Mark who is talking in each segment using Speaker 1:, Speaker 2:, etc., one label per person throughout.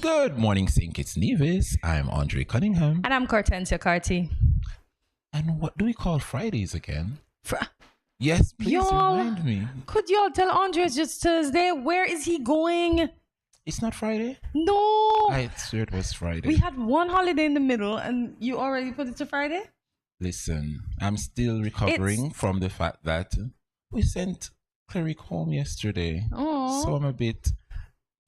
Speaker 1: Good morning, St. Kitts Nevis. I'm Andre Cunningham.
Speaker 2: And I'm Cortensia Carty.
Speaker 1: And what do we call Fridays again?
Speaker 2: Fr-
Speaker 1: Yes, please
Speaker 2: Y'all,
Speaker 1: remind me.
Speaker 2: Could y'all tell Andre it's just Thursday? Where is he going?
Speaker 1: It's not Friday?
Speaker 2: No.
Speaker 1: I swear it was Friday.
Speaker 2: We had one holiday in the middle and you already put it to Friday?
Speaker 1: Listen, I'm still recovering from the fact that we sent Cleric home yesterday.
Speaker 2: Oh.
Speaker 1: So I'm a bit...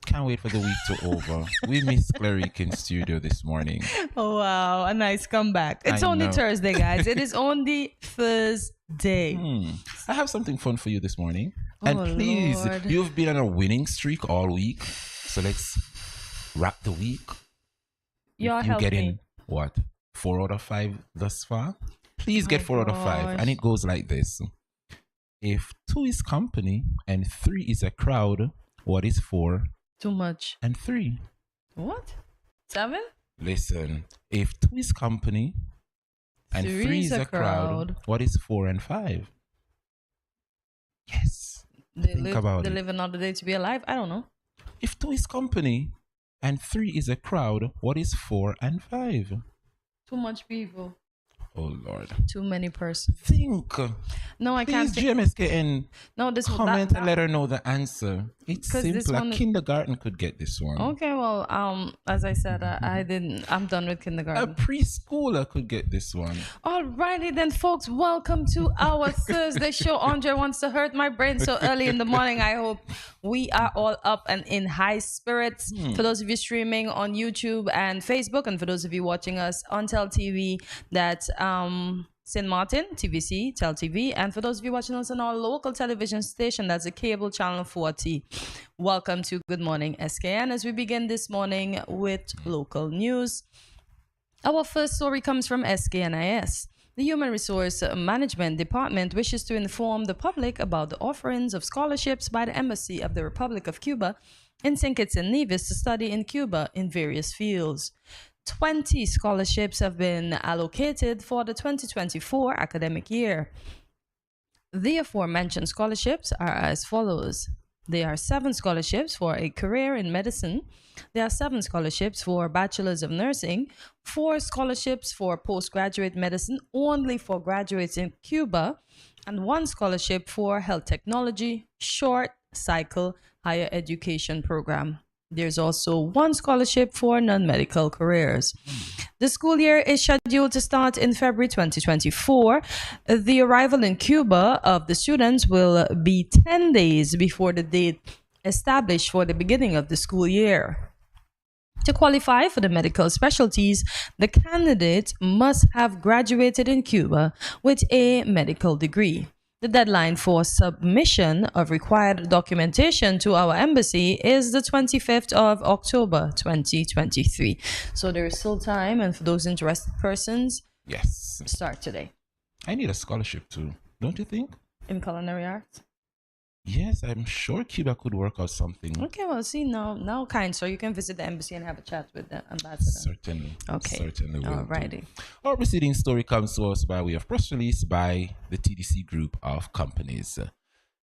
Speaker 1: Can't wait for the week to over. We missed Cleric in studio this morning.
Speaker 2: Oh, wow. A nice comeback. It's
Speaker 1: I
Speaker 2: only
Speaker 1: know.
Speaker 2: Thursday, guys. It is only Thursday.
Speaker 1: I have something fun for you this morning. And
Speaker 2: Oh,
Speaker 1: please,
Speaker 2: Lord.
Speaker 1: you've been on a winning streak all week. So let's wrap the week.
Speaker 2: Y'all
Speaker 1: You
Speaker 2: help
Speaker 1: get
Speaker 2: me.
Speaker 1: in, what, 4 out of 5 thus far? Please get 4 out of 5.
Speaker 2: gosh.
Speaker 1: And it goes like this. If 2 is company and 3 is a crowd, what is 4
Speaker 2: Too much.
Speaker 1: and 3?
Speaker 2: What? 7?
Speaker 1: Listen, if 2 is company and 3 is a crowd, what is 4 and 5? Yes. Think about
Speaker 2: They
Speaker 1: it.
Speaker 2: live another day to be alive? I don't know.
Speaker 1: If 2 is company and 3 is a crowd, what is 4 and 5?
Speaker 2: Too much people.
Speaker 1: Oh, Lord.
Speaker 2: Too many persons.
Speaker 1: Think.
Speaker 2: No, I can't
Speaker 1: Please,
Speaker 2: think.
Speaker 1: GMSKN,
Speaker 2: No, this
Speaker 1: comment and let her know the answer. It's
Speaker 2: 'Cause this
Speaker 1: simple.
Speaker 2: one-
Speaker 1: A kindergarten could get this one.
Speaker 2: Okay, well, as I said, I didn't. I'm done with
Speaker 1: A
Speaker 2: kindergarten.
Speaker 1: preschooler could get this one.
Speaker 2: Alrighty then, folks. Welcome to our Thursday show. Andre wants to hurt my brain so early in the morning. I hope we are all up and in high spirits. For those of you streaming on YouTube and Facebook, and for those of you watching us on Tel TV, that's St. Martin, TVC, Tel TV, and for those of you watching us on our local television station, that's a cable channel 40. Welcome to Good Morning SKN as we begin this morning with local news. Our first story comes from SKNIS. The Human Resource Management Department wishes to inform the public about the offerings of scholarships by the Embassy of the Republic of Cuba in St. Kitts and Nevis to study in Cuba in various fields. 20 scholarships have been allocated for the 2024 academic year. The aforementioned scholarships are as follows. There are 7 scholarships for a career in medicine. There are 7 scholarships for bachelors of nursing, 4 scholarships for postgraduate medicine only for graduates in Cuba, and 1 scholarship for health technology, short cycle higher education program. There's also 1 scholarship for non-medical careers. The school year is scheduled to start in February 2024. The arrival in Cuba of the students will be 10 days before the date established for the beginning of the school year. To qualify for the medical specialties, the candidate must have graduated in Cuba with a medical degree. The deadline for submission of required documentation to our embassy is the 25th of October 2023. So there is still time, and for those interested persons,
Speaker 1: Yes.
Speaker 2: start today.
Speaker 1: I need a scholarship too. Don't you think?
Speaker 2: In culinary arts?
Speaker 1: Yes, I'm sure Cuba could work out something.
Speaker 2: Okay, well, see, now, kind sir, you can visit the embassy and have a chat with the ambassador.
Speaker 1: Certainly.
Speaker 2: Okay.
Speaker 1: Certainly will.
Speaker 2: Alrighty.
Speaker 1: do. Our preceding story comes to us by way of press release by the TDC Group of Companies.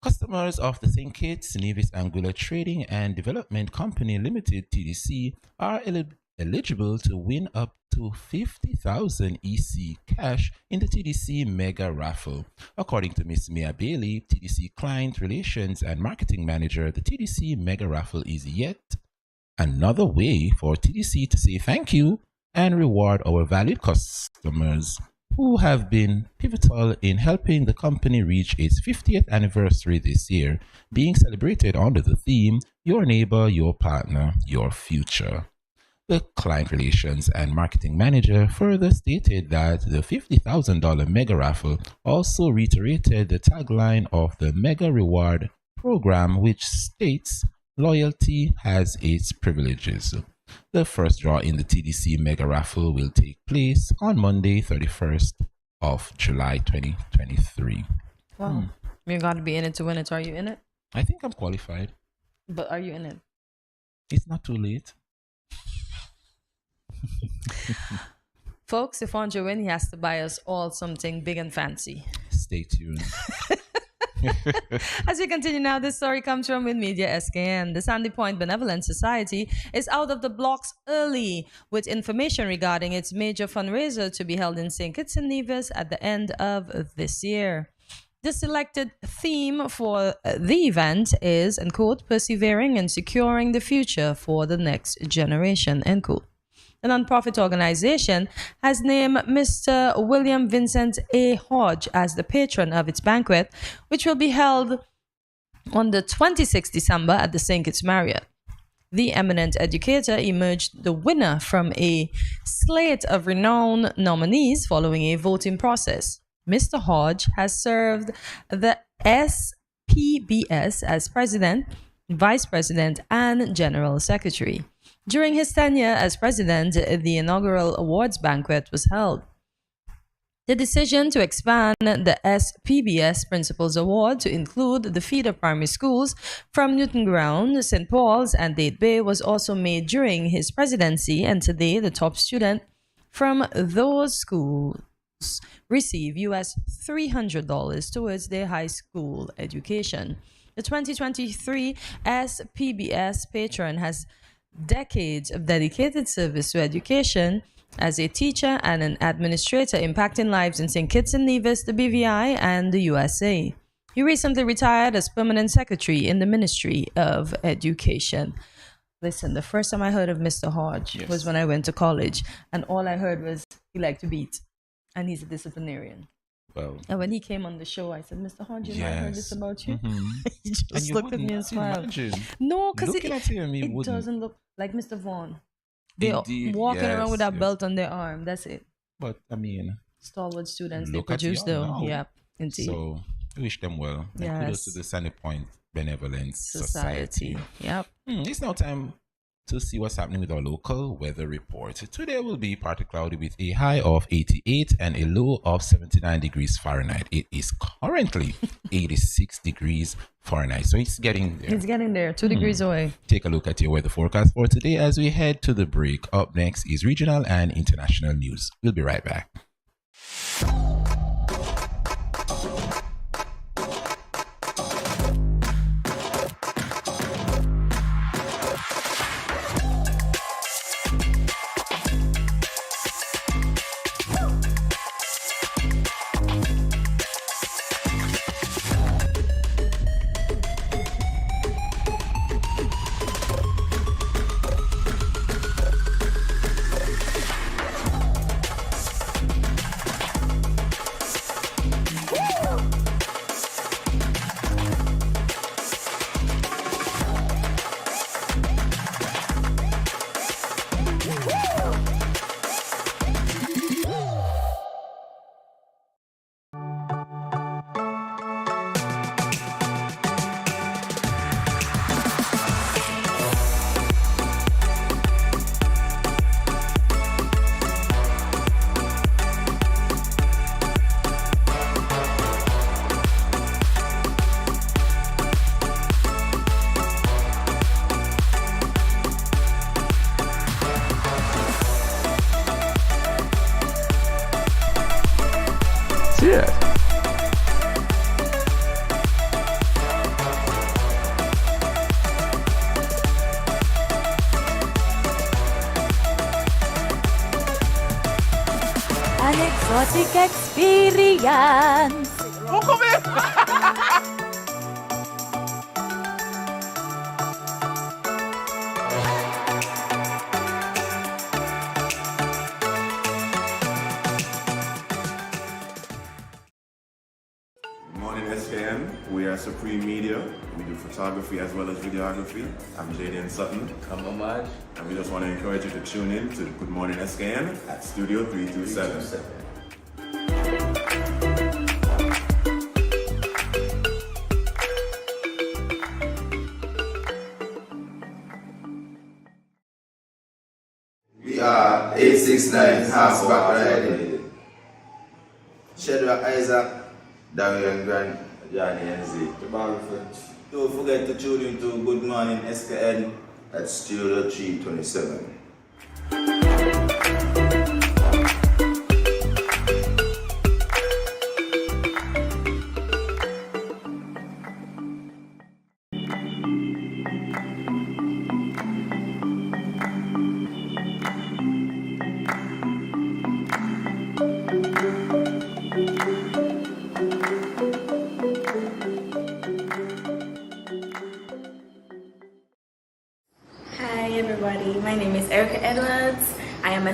Speaker 1: Customers of the St. Kitts, Nevis Anguilla Trading and Development Company Limited (TDC) are eligible to win up to 50,000 EC cash in the TDC Mega Raffle. According to Ms. Mia Bailey, TDC Client Relations and Marketing Manager, the TDC Mega Raffle is yet another way for TDC to say thank you and reward our valued customers who have been pivotal in helping the company reach its 50th anniversary this year, being celebrated under the theme, Your Neighbor, Your Partner, Your Future. The Client Relations and Marketing Manager further stated that the $50,000 Mega Raffle also reiterated the tagline of the Mega Reward program, which states, Loyalty has its privileges. The first draw in the TDC Mega Raffle will take place on Monday, 31st of July 2023.
Speaker 2: Wow. You got to be in it to win it. Are you in it?
Speaker 1: I think I'm qualified.
Speaker 2: But are you in it?
Speaker 1: It's not too late.
Speaker 2: Folks, if Andre win, he has to buy us all something big and fancy.
Speaker 1: Stay tuned.
Speaker 2: As we continue now, this story comes from With Media SKN. The Sandy Point Benevolent Society is out of the blocks early with information regarding its major fundraiser to be held in St. Kitts and Nevis at the end of this year. The selected theme for the event is, and quote, persevering and securing the future for the next generation, end quote. The nonprofit organization has named Mr. William Vincent A. Hodge as the patron of its banquet, which will be held on the 26th December at the St. Kitts Marriott. The eminent educator emerged the winner from a slate of renowned nominees following a voting process. Mr. Hodge has served the SPBS as president, vice president, and general secretary. During his tenure as president, the inaugural awards banquet was held. The decision to expand the SPBS Principals Award to include the feeder primary schools from Newton Ground, St. Paul's, and Dade Bay was also made during his presidency, and today the top student from those schools receive US $300 towards their high school education. The 2023 SPBS patron has decades of dedicated service to education as a teacher and an administrator, impacting lives in St. Kitts and Nevis, the BVI, and the USA. He recently retired as permanent secretary in the Ministry of Education. Listen, the first time I heard of Mr. Hodge was when I went to college, and all I heard was he liked to beat, and he's a disciplinarian.
Speaker 1: Well,
Speaker 2: and when he came on the show, I said, Mr. Hodge, you know, I heard this about you. He just
Speaker 1: you
Speaker 2: looked at me and smiled.
Speaker 1: Imagine.
Speaker 2: No, because
Speaker 1: Looking at him, he
Speaker 2: it
Speaker 1: wouldn't.
Speaker 2: doesn't look like Mr. Vaughn. They're
Speaker 1: Indeed,
Speaker 2: walking around with that
Speaker 1: yes.
Speaker 2: belt on their arm. That's it.
Speaker 1: But I mean,
Speaker 2: Stalwart students they
Speaker 1: look at
Speaker 2: produce,
Speaker 1: you
Speaker 2: though.
Speaker 1: now.
Speaker 2: Yeah, indeed.
Speaker 1: So I wish them well. And kudos
Speaker 2: Yes.
Speaker 1: to the Sandy Point Benevolent
Speaker 2: Society. Yep.
Speaker 1: It's now time to see what's happening with our local weather report. Today will be partly cloudy with a high of 88 and a low of 79 degrees Fahrenheit. It is currently 86 degrees Fahrenheit. So it's getting there.
Speaker 2: It's getting there, 2 degrees away.
Speaker 1: Take a look at your weather forecast for today as we head to the break. Up next is regional and international news. We'll be right back.
Speaker 3: Cheers.
Speaker 4: An exotic experience.
Speaker 5: Morning SKN, we are Supreme Media. We do photography as well as videography. I'm Jaden Sutton.
Speaker 6: I'm Ahmad.
Speaker 5: And we just want to encourage you to tune in to Good Morning SKN at Studio 327.
Speaker 7: We are 869 Halfback Riding. Shadrach Isaac, Darian Grant, Johnny NZ.
Speaker 8: Don't forget to tune in to Good Morning SKN
Speaker 7: at Studio 327.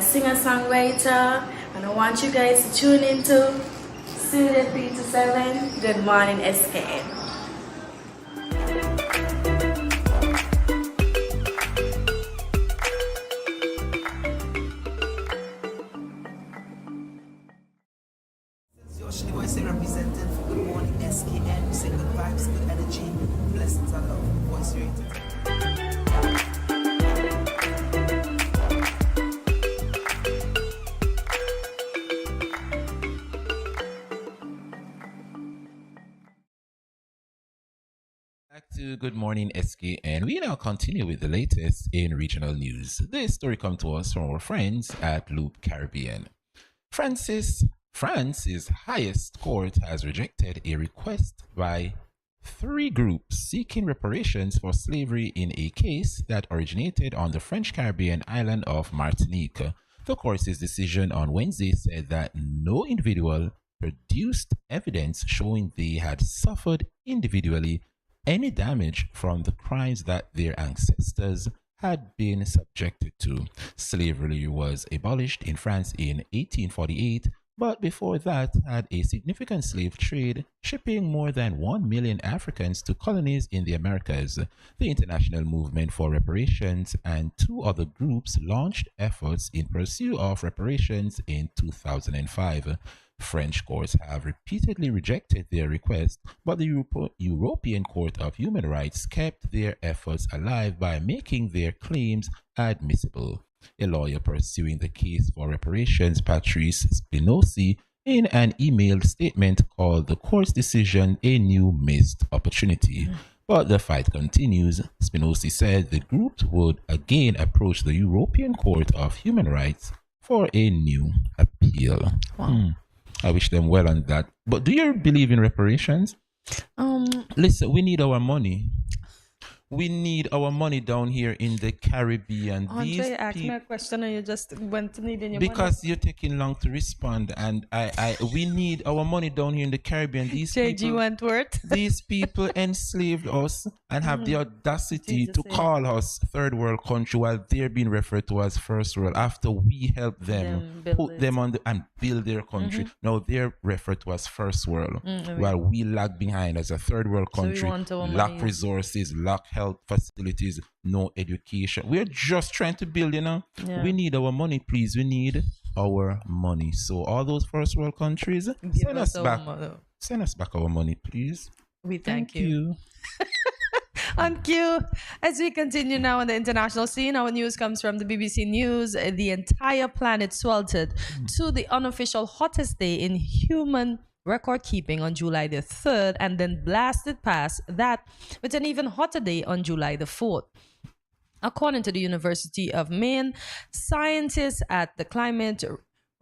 Speaker 3: singer-songwriter, and I want you guys to tune into Studio 3 to 7, Good Morning SKN.
Speaker 6: Represented for Good Morning SKN, say good vibes, good energy, blessings and love. Voice rated.
Speaker 1: Back to Good Morning SKN. We now continue with the latest in regional news. This story comes to us from our friends at Loop Caribbean. France's highest court has rejected a request by 3 groups seeking reparations for slavery in a case that originated on the French Caribbean island of Martinique. The court's decision on Wednesday said that no individual produced evidence showing they had suffered individually any damage from the crimes that their ancestors had been subjected to. Slavery was abolished in France in 1848, but before that had a significant slave trade, shipping more than 1 million Africans to colonies in the Americas. The International Movement for Reparations and 2 other groups launched efforts in pursuit of reparations in 2005. French courts have repeatedly rejected their request, but the European Court of Human Rights kept their efforts alive by making their claims admissible. A lawyer pursuing the case for reparations, Patrice Spinosi, in an emailed statement called the court's decision a new missed opportunity. But the fight continues. Spinosi said the group would again approach the European Court of Human Rights for a new appeal.
Speaker 2: Wow.
Speaker 1: I wish them well on that. But do you believe in reparations? Listen, we need our money. We need our money down here in the Caribbean.
Speaker 2: Andre asked me a question and you just went to needing your
Speaker 1: because
Speaker 2: money.
Speaker 1: you're taking long to respond, and we need our money down here in the Caribbean. These
Speaker 2: JG
Speaker 1: people,
Speaker 2: Wentworth.
Speaker 1: these people enslaved us and have the audacity to call us third world country while they're being referred to as first world after we helped them put them on and build their country. Now they're referred to as first world while we lag behind as a third world country, lack resources, lack health facilities, no education. We're just trying to build, We need our money, please. We need our money. So all those first world countries, send us back. Send us back our money, please.
Speaker 2: We thank you. On cue, as we continue now on the international scene, our news comes from the BBC News. The entire planet sweltered to the unofficial hottest day in human record keeping on July the 3rd, and then blasted past that with an even hotter day on July the 4th. According to the University of Maine, scientists at the Climate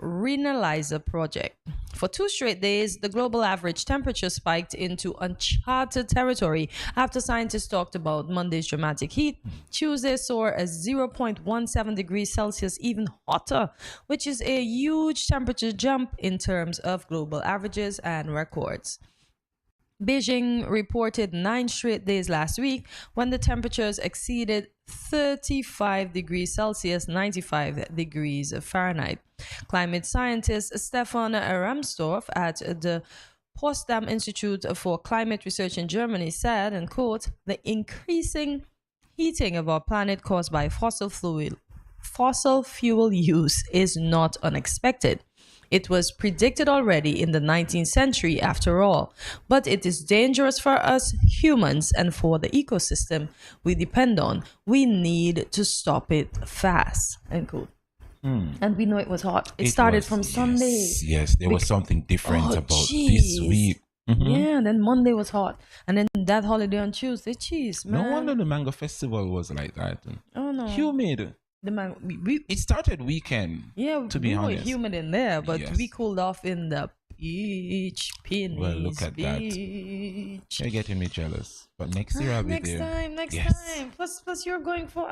Speaker 2: Reanalyzer project, for 2 straight days, the global average temperature spiked into uncharted territory after scientists talked about Monday's dramatic heat. Tuesday saw a 0.17 degrees Celsius even hotter, which is a huge temperature jump in terms of global averages and records. Beijing reported 9 straight days last week when the temperatures exceeded 35 degrees Celsius, 95 degrees Fahrenheit. Climate scientist Stefan Ramsdorff at the Potsdam Institute for Climate Research in Germany said, and quote, "The increasing heating of our planet caused by fossil fuel use is not unexpected. It was predicted already in the 19th century after all, but it is dangerous for us humans and for the ecosystem we depend on. We need to stop it fast." End quote. And we know it was hot. It started from Sunday.
Speaker 1: Yes, there was something different about this week.
Speaker 2: Yeah, and then Monday was hot. And then that holiday on Tuesday, man.
Speaker 1: No wonder the Mango Festival was like that.
Speaker 2: Oh, no.
Speaker 1: Humid. It started weekend.
Speaker 2: Yeah,
Speaker 1: to be honest,
Speaker 2: were humid in there, but we cooled off in the beach.
Speaker 1: Well, look at that. You're getting me jealous. But next year I'll be there.
Speaker 2: Next time. Plus you're going for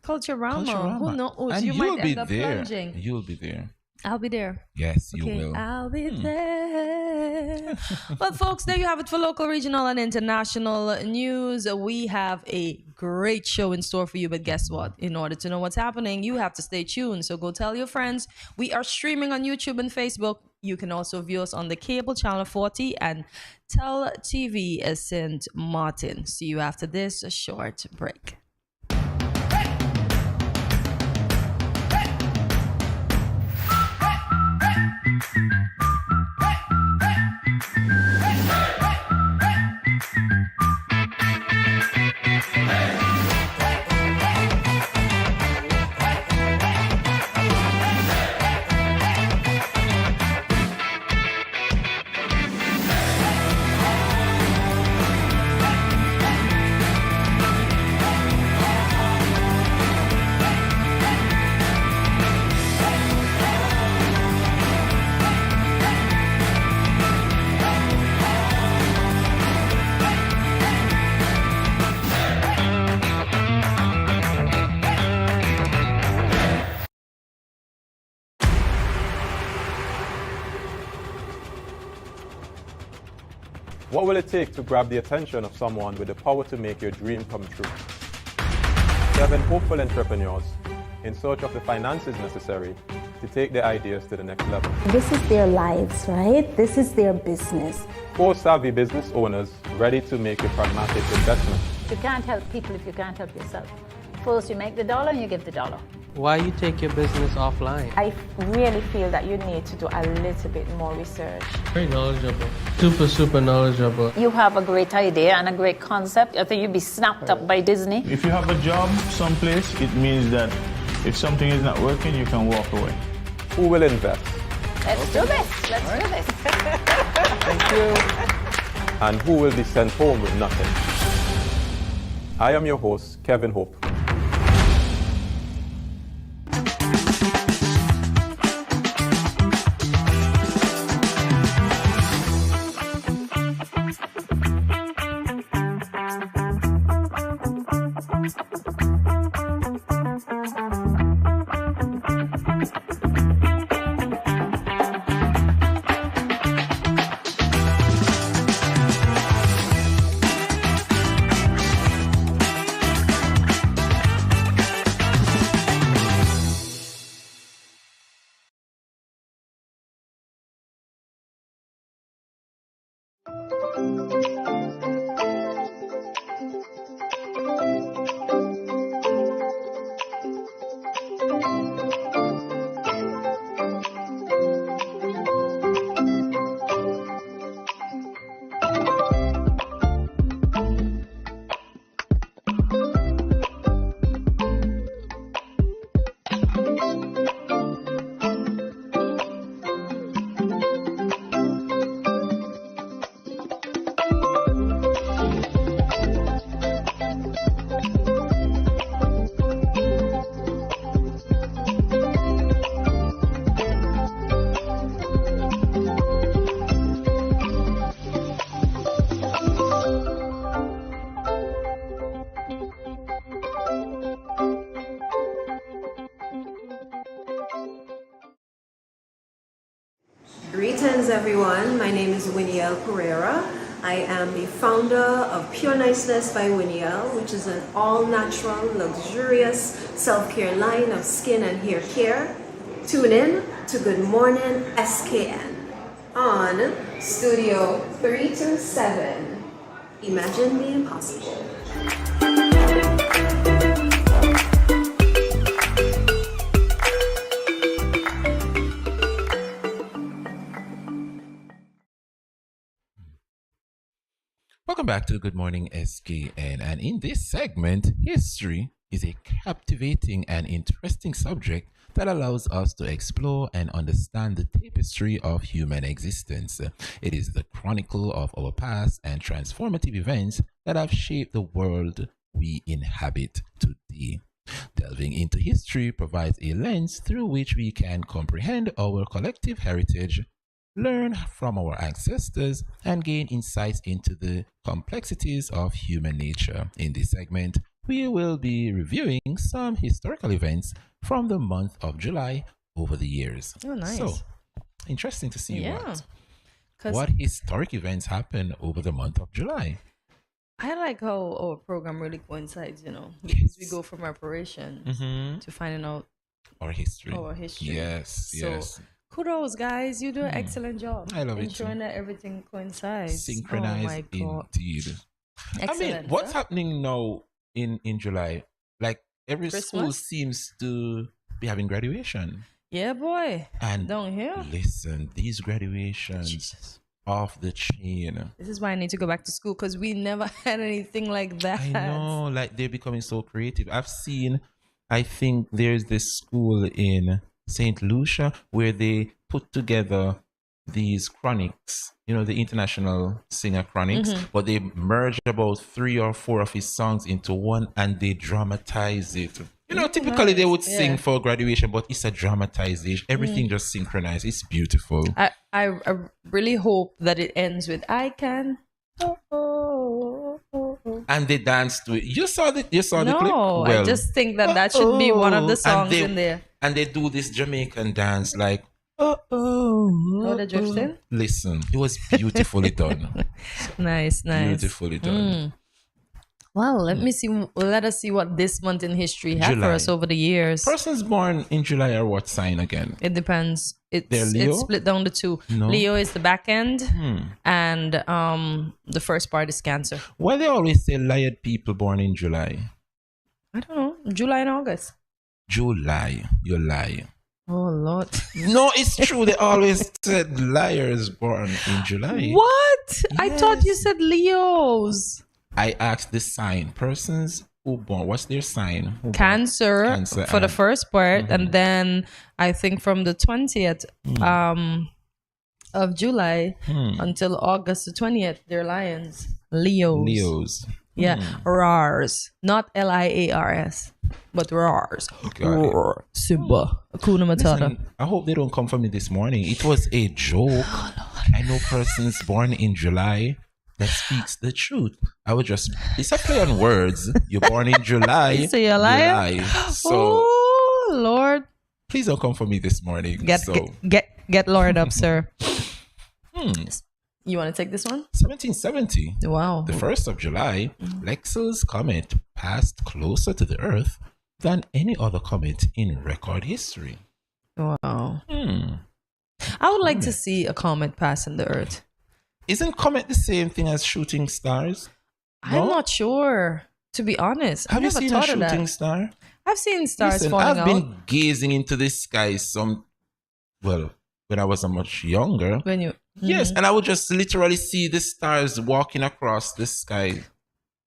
Speaker 2: Culturama. Who knows?
Speaker 1: And
Speaker 2: you might end up
Speaker 1: there.
Speaker 2: plunging.
Speaker 1: You'll be there.
Speaker 2: I'll be there.
Speaker 1: Yes, you will.
Speaker 2: I'll be there. yeah. Well, folks, there you have it for local, regional, and international news. We have a great show in store for you, but guess what? In order to know what's happening, you have to stay tuned. So go tell your friends. We are streaming on YouTube and Facebook. You can also view us on the cable channel 40 and Tel TV St. Martin. See you after this short break.
Speaker 9: What will it take to grab the attention of someone with the power to make your dream come true? 7 hopeful entrepreneurs in search of the finances necessary to take their ideas to the next level.
Speaker 10: This is their lives, right? This is their business.
Speaker 9: 4 savvy business owners ready to make a pragmatic investment.
Speaker 11: You can't help people if you can't help yourself. First you make the dollar and you give the dollar.
Speaker 12: Why you take your business offline?
Speaker 13: I really feel that you need to do a little bit more research.
Speaker 12: Very knowledgeable. Super knowledgeable.
Speaker 11: You have a great idea and a great concept. I think you'd be snapped up by Disney.
Speaker 14: If you have a job someplace, it means that if something is not working, you can walk away.
Speaker 9: Who will invest?
Speaker 11: Let's do this. Let's do this.
Speaker 9: Thank you. And who will be sent home with nothing? I am your host, Kevin Hope.
Speaker 15: Greetings everyone, my name is Winnie-L Pereira. I am the founder of Pure Niceness by Winnie-L, which is an all-natural, luxurious self-care line of skin and hair care. Tune in to Good Morning SKN on Studio 327. Imagine the impossible.
Speaker 1: Welcome back to Good Morning SKN, and in this segment, history is a captivating and interesting subject that allows us to explore and understand the tapestry of human existence. It is the chronicle of our past and transformative events that have shaped the world we inhabit today. Delving into history provides a lens through which we can comprehend our collective heritage, learn from our ancestors, and gain insights into the complexities of human nature. In this segment, we will be reviewing some historical events from the month of July over the years.
Speaker 2: Oh, nice.
Speaker 1: So, interesting to see what What historic events happened over the month of July?
Speaker 2: I like how our program really coincides, because we go from reparation to finding out
Speaker 1: our history.
Speaker 2: Yes,
Speaker 1: so,
Speaker 2: kudos, guys. You do an excellent job.
Speaker 1: I love it.
Speaker 2: Ensuring that everything coincides.
Speaker 1: Synchronized indeed.
Speaker 2: Excellent.
Speaker 1: What's happening now in July? Like every
Speaker 2: Christmas?
Speaker 1: school seems to be having graduation.
Speaker 2: Yeah, boy.
Speaker 1: And
Speaker 2: down here,
Speaker 1: listen, these graduations off the chain.
Speaker 2: This is why I need to go back to school, because we never had anything like that.
Speaker 1: I know, like they're becoming so creative. I think there's this school in St. Lucia where they put together these chronics, the international singer chronics, but they merge about 3 or 4 of his songs into one and they dramatize it. Typically they would sing for graduation, but it's a dramatization. Everything just synchronized. It's beautiful.
Speaker 2: I really hope that it ends with "I can."
Speaker 1: And they danced to it. You saw the clip?
Speaker 2: No, I just think that should be one of the songs in there.
Speaker 1: And they do this Jamaican dance like,
Speaker 2: Oh, the drifting?
Speaker 1: Listen, it was beautifully done.
Speaker 2: Nice.
Speaker 1: Beautifully done.
Speaker 2: Well, let us see what this month in history had for us over the years.
Speaker 1: Persons born in July are what sign again?
Speaker 2: It depends.
Speaker 1: They're Leo?
Speaker 2: It's split down to 2.
Speaker 1: No.
Speaker 2: Leo is the back end, and the first part is Cancer.
Speaker 1: Why they always say lied people born in July?
Speaker 2: I don't know. July and August.
Speaker 1: July. You lie.
Speaker 2: Oh, Lord.
Speaker 1: No, it's true. They always said liars born in July.
Speaker 2: What?
Speaker 1: Yes.
Speaker 2: I thought you said Leos.
Speaker 1: I asked the sign. Persons who born, what's their sign?
Speaker 2: Cancer for the first part. And then I think from the 20th of July until August the 20th, they're lions. Leos. Yeah. Rars. Not Liars, but Rars. Roar. Simba. Hakuna Matata.
Speaker 1: Listen, I hope they don't come for me this morning. It was a joke. I know persons born in July that speaks the truth. It's a play on words. You're born in July.
Speaker 2: So you're lying?
Speaker 1: So,
Speaker 2: oh, Lord.
Speaker 1: Please don't come for me this morning.
Speaker 2: Get Lord up, sir. You want to take this one?
Speaker 1: 1770.
Speaker 2: Wow.
Speaker 1: The 1st of July, Lexus comet passed closer to the Earth than any other comet in record history.
Speaker 2: Wow. I would like to see a comet passing the Earth.
Speaker 1: Isn't comet the same thing as shooting stars? No?
Speaker 2: I'm not sure, to be honest.
Speaker 1: Have you seen a shooting star?
Speaker 2: I've seen stars falling out.
Speaker 1: I've been gazing into the sky when I was much younger.
Speaker 2: When you...
Speaker 1: Yes, and I would just literally see the stars walking across the sky.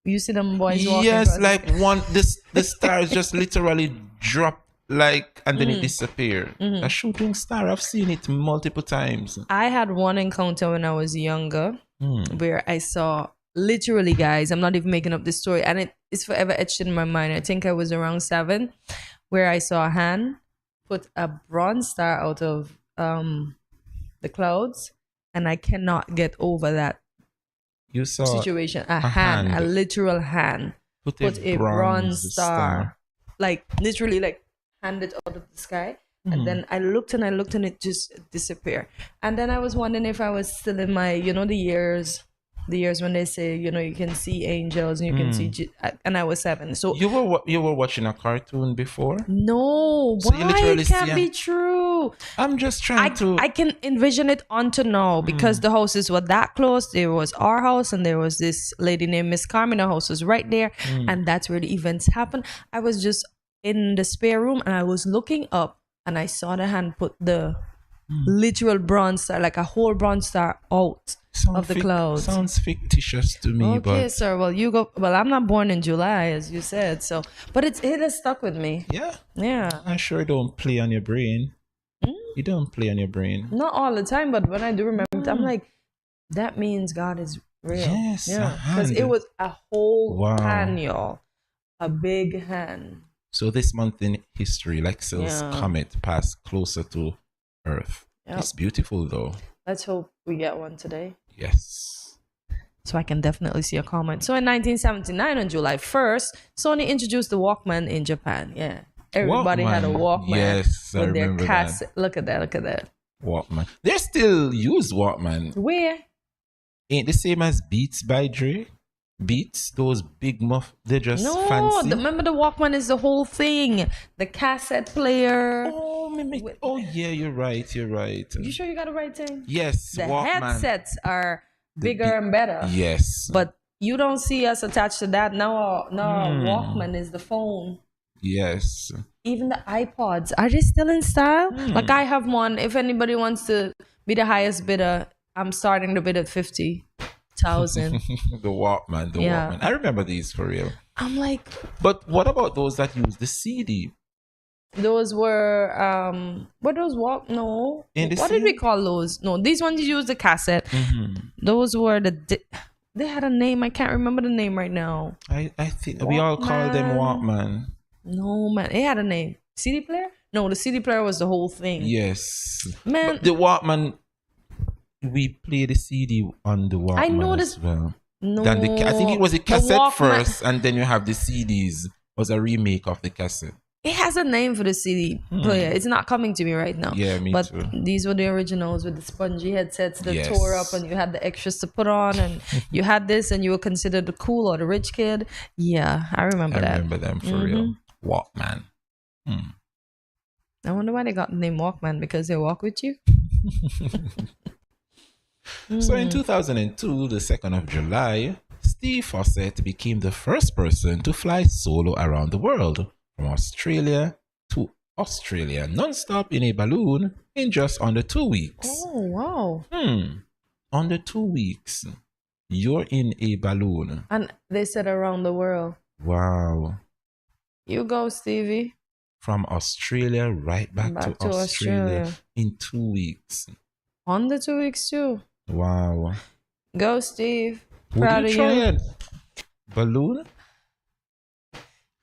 Speaker 2: You see them boys walking
Speaker 1: Yes,
Speaker 2: across
Speaker 1: the stars just literally drop and then it disappear. A shooting star, I've seen it multiple times.
Speaker 2: I had one encounter when I was younger where I saw, literally, guys, I'm not even making up this story, and it's forever etched in my mind. I think I was around 7, where I saw a hand put a bronze star out of the clouds, and I cannot get over that situation. A literal hand put a bronze star. Literally handed out of the sky. And then I looked and it just disappeared. And then I was wondering if I was still in my, the years when they say, you can see angels and you can see, and I was 7. So
Speaker 1: you were watching a cartoon before?
Speaker 2: No, so why it can't be true?
Speaker 1: I'm just trying to.
Speaker 2: I can envision it onto now because the houses were that close. There was our house and there was this lady named Miss Carmen. Her house was right there, and that's where the events happened. I was just in the spare room and I was looking up and I saw the hand put the literal bronze star, like a whole bronze star out of the clouds.
Speaker 1: Sounds fictitious to me.
Speaker 2: Okay, sir. Well, you go. Well, I'm not born in July, as you said. So, but it has stuck with me. Yeah.
Speaker 1: I sure don't play on your brain. You don't play on your brain.
Speaker 2: Not all the time, but when I do remember, I'm like, that means God is real.
Speaker 1: Yes.
Speaker 2: Yeah. Because it was a whole hand, y'all. A big hand.
Speaker 1: So this month in history, Lexus comet passed closer to Earth. Yep. It's beautiful, though.
Speaker 2: Let's hope we get one today.
Speaker 1: Yes.
Speaker 2: So I can definitely see a comet. So in 1979, on July 1st, Sony introduced the Walkman in Japan. Yeah. Everybody had a Walkman.
Speaker 1: Yes,
Speaker 2: with their cassette. Look at that.
Speaker 1: Walkman. They still use Walkman.
Speaker 2: Where?
Speaker 1: Ain't the same as Beats by Dre. Beats, those big muff, they're just fancy.
Speaker 2: Remember the Walkman is the whole thing. The cassette player.
Speaker 1: Oh yeah, you're right.
Speaker 2: You sure you got the right thing?
Speaker 1: Yes,
Speaker 2: The
Speaker 1: Walkman.
Speaker 2: headsets are bigger and better.
Speaker 1: Yes.
Speaker 2: But you don't see us attached to that. Now Walkman is the phone.
Speaker 1: Yes.
Speaker 2: Even the iPods, are they still in style? Like I have one. If anybody wants to be the highest bidder, I'm starting to bid at 50,000.
Speaker 1: The Walkman. Walkman. I remember these for real.
Speaker 2: I'm like,
Speaker 1: but what about those that use the CD?
Speaker 2: Those were those what did we call those? No, these ones use the cassette. Those were they had a name. I can't remember the name right now.
Speaker 1: I think we all call them Walkman.
Speaker 2: No man, it had a name. CD player? No, the CD player was the whole thing.
Speaker 1: Yes,
Speaker 2: man.
Speaker 1: But the Walkman, we play the CD on the Walkman.
Speaker 2: I know this.
Speaker 1: As well.
Speaker 2: No,
Speaker 1: I think it was a cassette first, and then you have the CDs. Was a remake of the cassette.
Speaker 2: It has a name for the CD player. It's not coming to me right now.
Speaker 1: Yeah, me
Speaker 2: but
Speaker 1: too.
Speaker 2: These were the originals with the spongy headsets that tore up, and you had the extras to put on, and you had this, and you were considered the cool or the rich kid. Yeah, I remember that.
Speaker 1: I remember them for real. Walkman.
Speaker 2: I wonder why they got the name Walkman, because they walk with you.
Speaker 1: So in 2002, the 2nd of July, Steve Fossett became the first person to fly solo around the world, from Australia to Australia, non-stop in a balloon in just under 2 weeks.
Speaker 2: Oh, wow.
Speaker 1: Under 2 weeks, you're in a balloon.
Speaker 2: And they said around the world.
Speaker 1: Wow.
Speaker 2: You go, Stevie.
Speaker 1: From Australia right back to Australia in 2 weeks.
Speaker 2: Under 2 weeks too.
Speaker 1: Wow.
Speaker 2: Go, Steve.
Speaker 1: Would
Speaker 2: Proud
Speaker 1: you
Speaker 2: of
Speaker 1: try
Speaker 2: you.
Speaker 1: it? Balloon?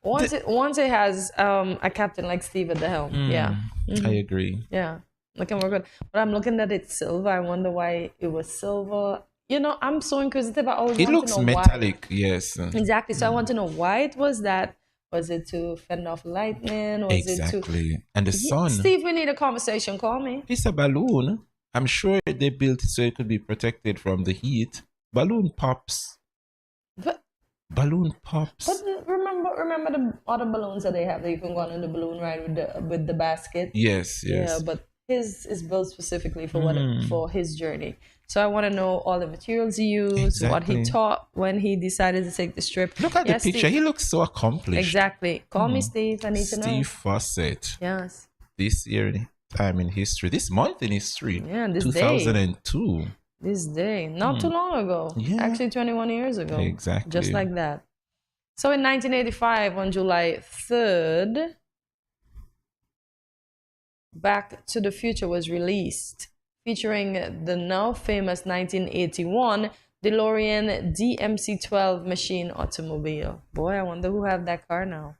Speaker 2: Once it has a captain like Steve at the helm. Yeah.
Speaker 1: I agree.
Speaker 2: Yeah. Looking more good. But I'm looking at it silver. I wonder why it was silver. You know, I'm so inquisitive. I always
Speaker 1: It
Speaker 2: want
Speaker 1: looks
Speaker 2: to know
Speaker 1: metallic,
Speaker 2: why.
Speaker 1: yes.
Speaker 2: Exactly. So I want to know why it was that. Was it to fend off lightning? Was
Speaker 1: exactly.
Speaker 2: It to...
Speaker 1: And the sun.
Speaker 2: Steve, we need a conversation. Call me.
Speaker 1: It's a balloon. I'm sure they built it so it could be protected from the heat. Balloon pops. Balloon pops.
Speaker 2: But remember the other balloons that they have that you can go on in the balloon ride with the basket.
Speaker 1: Yes.
Speaker 2: Yeah, but his is built specifically for for his journey. So I want to know all the materials he used, what he taught when he decided to take this trip.
Speaker 1: Look at the picture.
Speaker 2: Steve.
Speaker 1: He looks so accomplished.
Speaker 2: Exactly. Call me Steve. I need to know.
Speaker 1: Steve Fossett.
Speaker 2: Yes.
Speaker 1: This year, time in history. This month in history.
Speaker 2: Yeah, this
Speaker 1: 2002.
Speaker 2: day. This day. Not too long ago.
Speaker 1: Yeah.
Speaker 2: Actually, 21 years ago.
Speaker 1: Exactly.
Speaker 2: Just like that. So in 1985, on July 3rd, Back to the Future was released, featuring the now famous 1981 DeLorean DMC-12 machine automobile. Boy, I wonder who have that car now.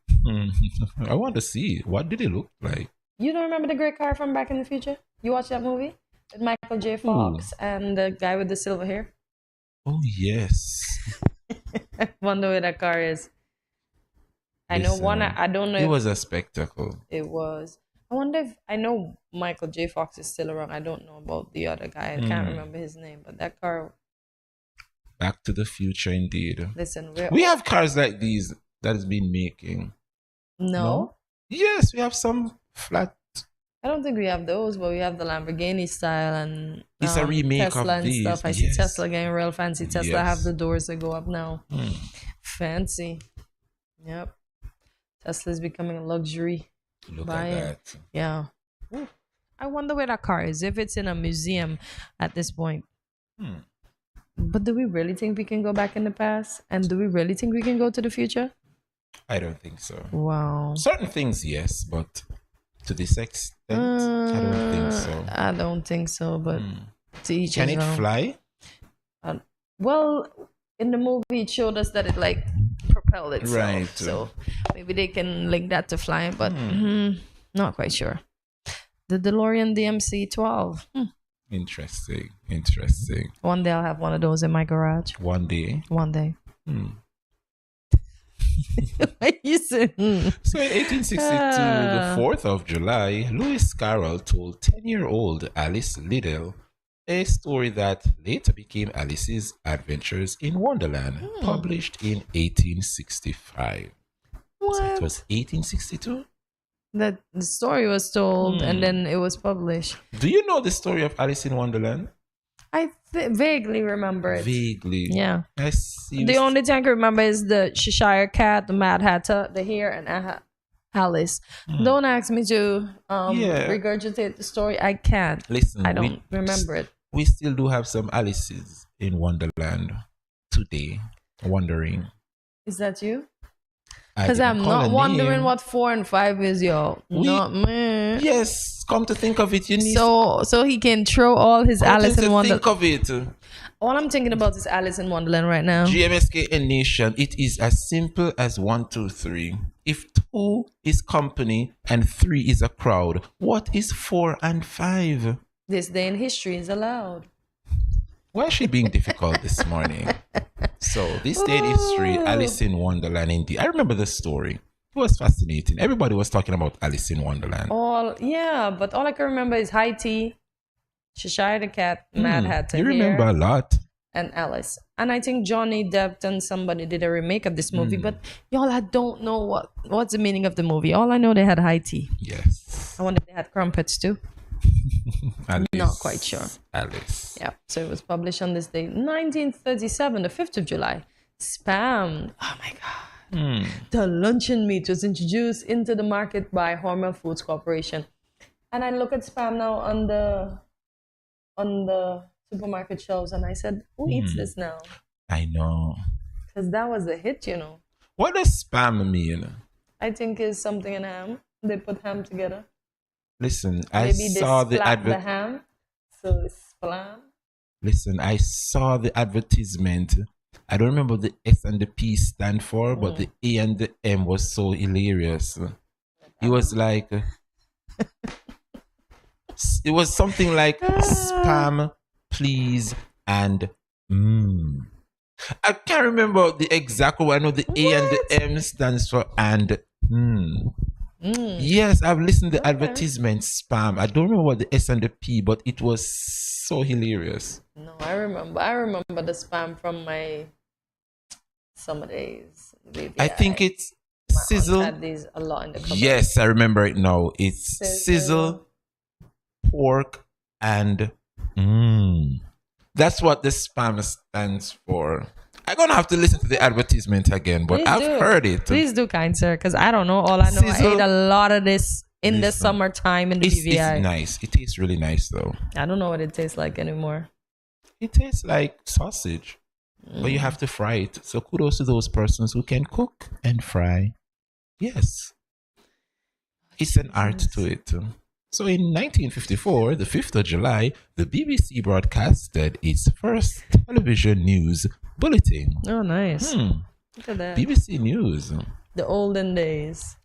Speaker 1: I want to see. What did it look like?
Speaker 2: You don't remember the great car from Back in the Future? You watched that movie? With Michael J. Fox and the guy with the silver hair?
Speaker 1: Oh, yes.
Speaker 2: I wonder where that car is. I know one. I don't know.
Speaker 1: It was a spectacle.
Speaker 2: It was. I wonder if I know Michael J. Fox is still around. I don't know about the other guy. I can't remember his name, but that car.
Speaker 1: Back to the Future, indeed.
Speaker 2: Listen,
Speaker 1: we have cars like these that has been making.
Speaker 2: No?
Speaker 1: Yes, we have some flat.
Speaker 2: I don't think we have those, but we have the Lamborghini style and
Speaker 1: it's a remake
Speaker 2: Tesla
Speaker 1: of
Speaker 2: and
Speaker 1: these.
Speaker 2: stuff. I see Tesla getting real fancy. Tesla have the doors that go up now. Fancy. Yep. Tesla's becoming a luxury.
Speaker 1: Look at that.
Speaker 2: Yeah. Ooh. I wonder where that car is, if it's in a museum at this point. But do we really think we can go back in the past? And do we really think we can go to the future?
Speaker 1: I don't think so.
Speaker 2: Wow.
Speaker 1: Certain things, yes, but to this extent, I don't think so.
Speaker 2: I don't think so, but to each
Speaker 1: Can
Speaker 2: his
Speaker 1: it
Speaker 2: own.
Speaker 1: fly?
Speaker 2: Well, in the movie, it showed us that it like propelled itself.
Speaker 1: Right.
Speaker 2: So maybe they can link that to flying, but not quite sure. The DeLorean DMC-12.
Speaker 1: Interesting.
Speaker 2: One day I'll have one of those in my garage.
Speaker 1: One day.
Speaker 2: One day. You said,
Speaker 1: So in 1862, the 4th of July, Lewis Carroll told 10-year-old Alice Liddell a story that later became Alice's Adventures in Wonderland, published in 1865.
Speaker 2: What?
Speaker 1: So it was 1862?
Speaker 2: That the story was told and then it was published.
Speaker 1: Do you know the story of Alice in Wonderland?
Speaker 2: I vaguely remember it.
Speaker 1: Vaguely.
Speaker 2: Yeah.
Speaker 1: I see.
Speaker 2: The only thing I can remember is the Cheshire Cat, the Mad Hatter, the Hare, and Alice. Don't ask me to regurgitate the story. I can't.
Speaker 1: Listen,
Speaker 2: I don't remember it.
Speaker 1: We still do have some Alices in Wonderland today, wondering.
Speaker 2: Is that you? Because I'm not wondering what 4 and 5 is, yo. Not me.
Speaker 1: Yes, come to think of it, you need
Speaker 2: so he can throw all his Alice in Wonderland.
Speaker 1: Think of it.
Speaker 2: All I'm thinking about is Alice in Wonderland right now.
Speaker 1: GMSKN Nation, it is as simple as 1, 2, 3. If 2 is company and 3 is a crowd, what is 4 and 5?
Speaker 2: This day in history is allowed.
Speaker 1: Why is she being difficult this morning? So, this day in history, Alice in Wonderland, indeed. I remember the story. It was fascinating. Everybody was talking about Alice in Wonderland.
Speaker 2: But all I can remember is High Tea, Cheshire the Cat, Mad Hatter.
Speaker 1: You remember a lot.
Speaker 2: And Alice. And I think Johnny Depp and somebody did a remake of this movie. But y'all, I don't know what's the meaning of the movie. All I know, they had high tea.
Speaker 1: Yes.
Speaker 2: I wonder if they had crumpets too.
Speaker 1: Alice.
Speaker 2: Not quite sure.
Speaker 1: Alice.
Speaker 2: Yeah. So it was published on this day, 1937, the 5th of July. Spam. Oh my God. The luncheon meat was introduced into the market by Hormel Foods Corporation. And I look at Spam now on the supermarket shelves and I said, who eats this now?
Speaker 1: I know.
Speaker 2: Because that was a hit, you know.
Speaker 1: What does spam mean?
Speaker 2: I think it's something in ham. They put ham together.
Speaker 1: Listen,
Speaker 2: Maybe
Speaker 1: I saw the
Speaker 2: the ham, so it's splam.
Speaker 1: Listen, I saw the advertisement. I don't remember what the S and the P stand for, but the A and the M was so hilarious. It was like, it was something like spam, please, and I can't remember the exact one. I know the A and the M stands for and Yes, I've listened to the advertisement spam. I don't remember what the S and the P, but it was so hilarious.
Speaker 2: No, I remember the spam from my summer days.
Speaker 1: I think it's sizzle.
Speaker 2: Had these a lot in the cupboard.
Speaker 1: Yes, I remember it now. It's sizzle, pork, and that's what the spam stands for. I'm gonna have to listen to the advertisement again, but I've heard it.
Speaker 2: Please do, kind sir, because I don't know. All I know, I ate a lot of this in the summertime in the BVI.
Speaker 1: It's nice. It tastes really nice, though.
Speaker 2: I don't know what it tastes like anymore.
Speaker 1: It tastes like sausage, but you have to fry it. So kudos to those persons who can cook and fry. Yes, it's an art to it. So in 1954, the 5th of July, the BBC broadcasted its first television news bulletin.
Speaker 2: Oh, nice. Look at that.
Speaker 1: BBC News.
Speaker 2: The olden days.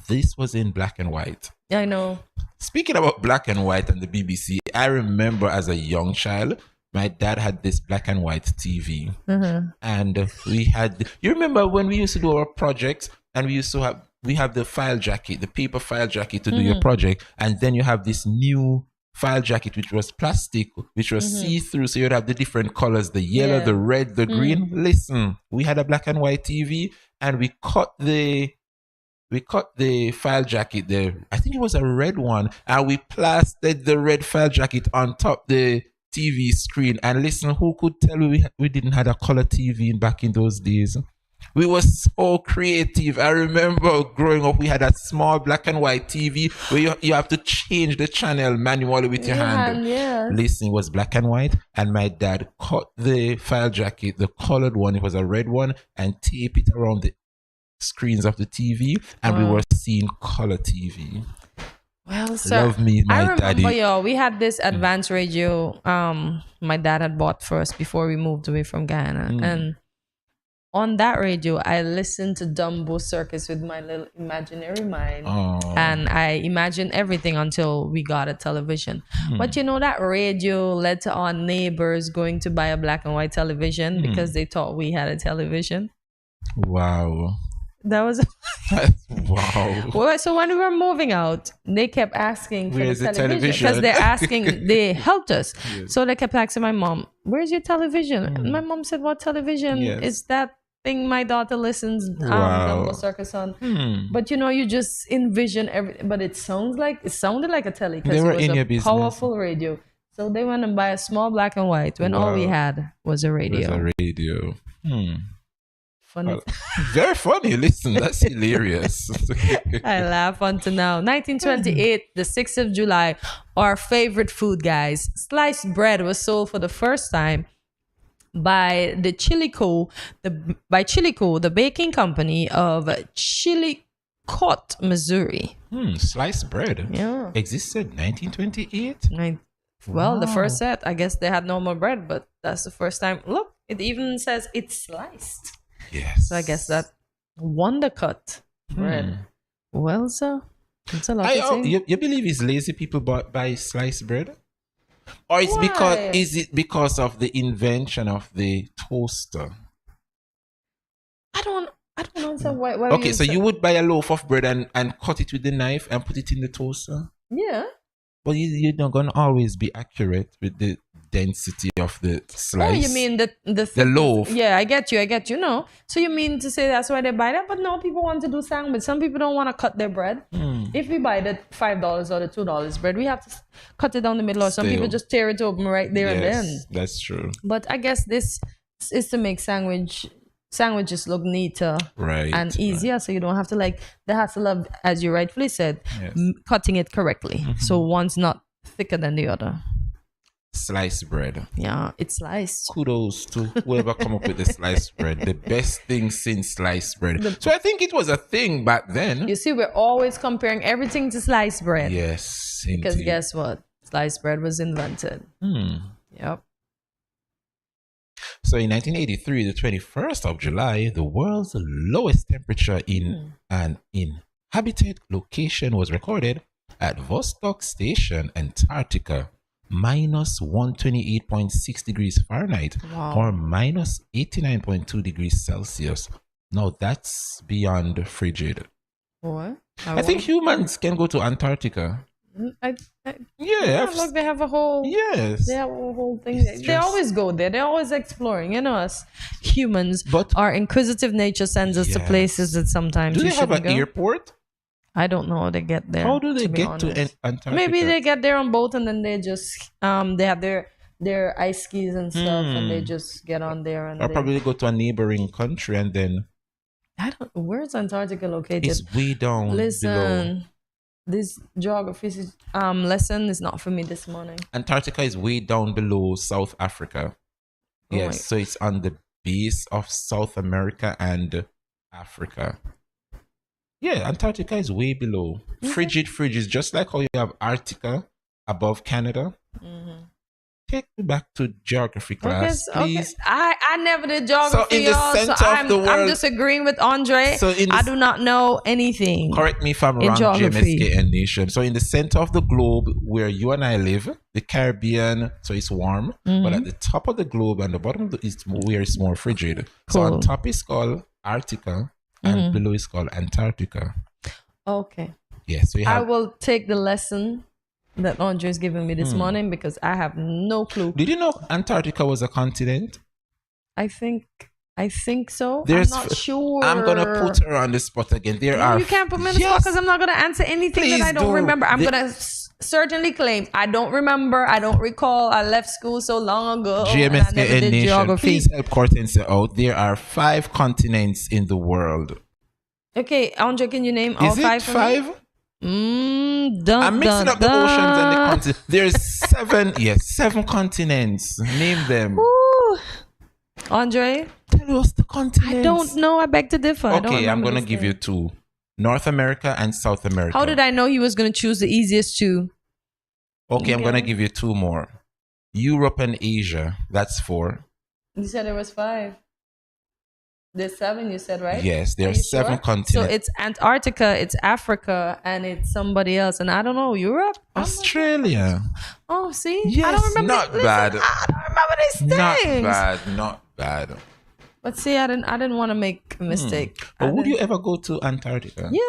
Speaker 1: This was in black and white.
Speaker 2: Yeah, I know.
Speaker 1: Speaking about black and white and the BBC, I remember as a young child, my dad had this black and white TV. And we had, you remember when we used to do our projects and we used to have, we have the file jacket, the paper file jacket to do your project. And then you have this new file jacket, which was plastic, which was see-through. So you'd have the different colors, the yellow, the red, the green. Listen, we had a black and white TV and we cut the file jacket there. I think it was a red one. And we plastered the red file jacket on top the TV screen. And listen, who could tell we didn't have a color TV back in those days? We were so creative. I remember growing up, we had a small black and white TV where you have to change the channel manually with your hand. Listen, it was black and white, and my dad cut the file jacket, the colored one, it was a red one, and taped it around the screens of the TV, and we were seeing color TV.
Speaker 2: Well, sir,
Speaker 1: love me, my
Speaker 2: I remember,
Speaker 1: daddy.
Speaker 2: we had this advanced radio my dad had bought for us before we moved away from Guyana. And on that radio, I listened to Dumbo Circus with my little imaginary mind. And I imagined everything until we got a television. But you know, that radio led to our neighbors going to buy a black and white television because they thought we had a television.
Speaker 1: Wow.
Speaker 2: That was
Speaker 1: wow.
Speaker 2: well, so when we were moving out, they kept asking for
Speaker 1: Where's
Speaker 2: the
Speaker 1: the
Speaker 2: television because they helped us.
Speaker 1: Yes.
Speaker 2: So they kept asking my mom, "Where's your television?" And my mom said, "What television?
Speaker 1: Yes.
Speaker 2: It's that thing my daughter listens
Speaker 1: Wow.
Speaker 2: Dumbo Circus on." But you just envision everything. But it sounded like a telly because
Speaker 1: They
Speaker 2: it
Speaker 1: were
Speaker 2: was
Speaker 1: in
Speaker 2: a
Speaker 1: your business.
Speaker 2: powerful radio. So they went and buy a small black and white when all we
Speaker 1: Wow.
Speaker 2: had was a radio.
Speaker 1: It was a radio.
Speaker 2: Funny.
Speaker 1: Very funny. Listen, that's hilarious.
Speaker 2: I laugh until now. 1928, the 6th of July, our favorite food, guys. Sliced bread was sold for the first time by Chilico, the baking company of Chillicothe, Missouri.
Speaker 1: Sliced bread.
Speaker 2: Yeah.
Speaker 1: Existed 1928.
Speaker 2: Well, the
Speaker 1: Wow.
Speaker 2: first set, I guess they had normal bread, but that's the first time. Look, it even says it's sliced.
Speaker 1: Yes.
Speaker 2: So I guess that wonder cut bread. Well, so it's a lot to say.
Speaker 1: you believe it's lazy people buy sliced bread? Or it's
Speaker 2: Why?
Speaker 1: is it because of the invention of the toaster?
Speaker 2: I don't understand why.
Speaker 1: Okay, so you would buy a loaf of bread and cut it with the knife and put it in the toaster?
Speaker 2: Yeah.
Speaker 1: But you're not gonna always be accurate with the density of the slice.
Speaker 2: Oh, you mean the
Speaker 1: loaf?
Speaker 2: Yeah, I get you. No, so you mean to say that's why they buy that? But no, people want to do sandwich. Some people don't want to cut their bread. If we buy the $5 or the $2 bread, we have to cut it down the middle. Or some people just tear it open right there and then.
Speaker 1: That's true.
Speaker 2: But I guess this is to make sandwiches look neater and easier, so you don't have to the hassle of, as you rightfully said, cutting it correctly. So one's not thicker than the other.
Speaker 1: Sliced bread.
Speaker 2: Yeah, it's sliced.
Speaker 1: Kudos to whoever come up with the sliced bread. The best thing since sliced bread. So I think it was a thing back then.
Speaker 2: You see, we're always comparing everything to sliced bread.
Speaker 1: Yes,
Speaker 2: because
Speaker 1: indeed.
Speaker 2: guess what? Sliced bread was invented. Yep.
Speaker 1: So in 1983, the 21st of July, the world's lowest temperature in an inhabited location was recorded at Vostok Station, Antarctica, minus 128.6 degrees Fahrenheit, or minus 89.2 degrees Celsius. Now that's beyond frigid.
Speaker 2: What?
Speaker 1: I think humans can go to Antarctica.
Speaker 2: Yeah, look, they have a whole.
Speaker 1: Yes,
Speaker 2: they have a whole thing. They always go there. They're always exploring. Us humans, but our inquisitive nature sends us to places that sometimes
Speaker 1: do
Speaker 2: we
Speaker 1: they have an
Speaker 2: shouldn't go.
Speaker 1: airport?
Speaker 2: I don't know how they get there.
Speaker 1: How do they get
Speaker 2: honest.
Speaker 1: to Antarctica?
Speaker 2: Maybe they get there on boat and then they just they have their ice skis and stuff and they just get on there and
Speaker 1: or probably go to a neighboring country and then.
Speaker 2: Where's Antarctica located?
Speaker 1: It's way down.
Speaker 2: Listen.
Speaker 1: Below.
Speaker 2: This geography lesson is not for me this morning.
Speaker 1: Antarctica is way down below South Africa. Yes, so it's on the base of South America and Africa. Yeah, Antarctica is way below. Frigid, just like how you have Arctica above Canada. Take me back to geography class, please.
Speaker 2: Okay. I never did geography,
Speaker 1: so in the center of the world,
Speaker 2: I'm disagreeing with Andre. So I do not know anything.
Speaker 1: Correct me if I'm wrong, GMSKN Nation. So in the center of the globe where you and I live, the Caribbean, so it's warm. But at the top of the globe and the bottom is where it's more frigid. So on top is called Arctica and below is called Antarctica.
Speaker 2: Okay.
Speaker 1: Yeah, so
Speaker 2: I will take the lesson that Andre is giving me this morning because I have no clue.
Speaker 1: Did you know Antarctica was a continent?
Speaker 2: I think so.
Speaker 1: I'm
Speaker 2: not sure.
Speaker 1: I'm gonna put her on the spot again. You
Speaker 2: can't put me on the spot because I'm not gonna answer anything that I don't remember. I'm gonna certainly claim I don't remember. I don't recall. I left school so long ago.
Speaker 1: GMSKN Nation, geography. Please help Cortensia out. There are 5 continents in the world.
Speaker 2: Okay, Andre, can you name all 5?
Speaker 1: Is it 5? I'm mixing up the oceans and the continents. There's 7 continents. Name them.
Speaker 2: Ooh. Andre,
Speaker 1: tell us the continents.
Speaker 2: I don't know. I beg to differ.
Speaker 1: Okay, I'm gonna give you 2: North America and South America.
Speaker 2: How did I know he was gonna choose the easiest 2?
Speaker 1: Okay, I'm gonna give you 2 more: Europe and Asia. That's 4.
Speaker 2: You said there was 5. There's 7, you said, right?
Speaker 1: Yes, there are 7 continents.
Speaker 2: So it's Antarctica, it's Africa, and it's somebody else. And I don't know, Europe?
Speaker 1: Australia.
Speaker 2: Oh, see?
Speaker 1: Yes,
Speaker 2: I don't remember.
Speaker 1: Not bad.
Speaker 2: I don't remember this thing.
Speaker 1: Not bad.
Speaker 2: But see, I didn't want to make a mistake.
Speaker 1: But would you ever go to Antarctica?
Speaker 2: Yeah,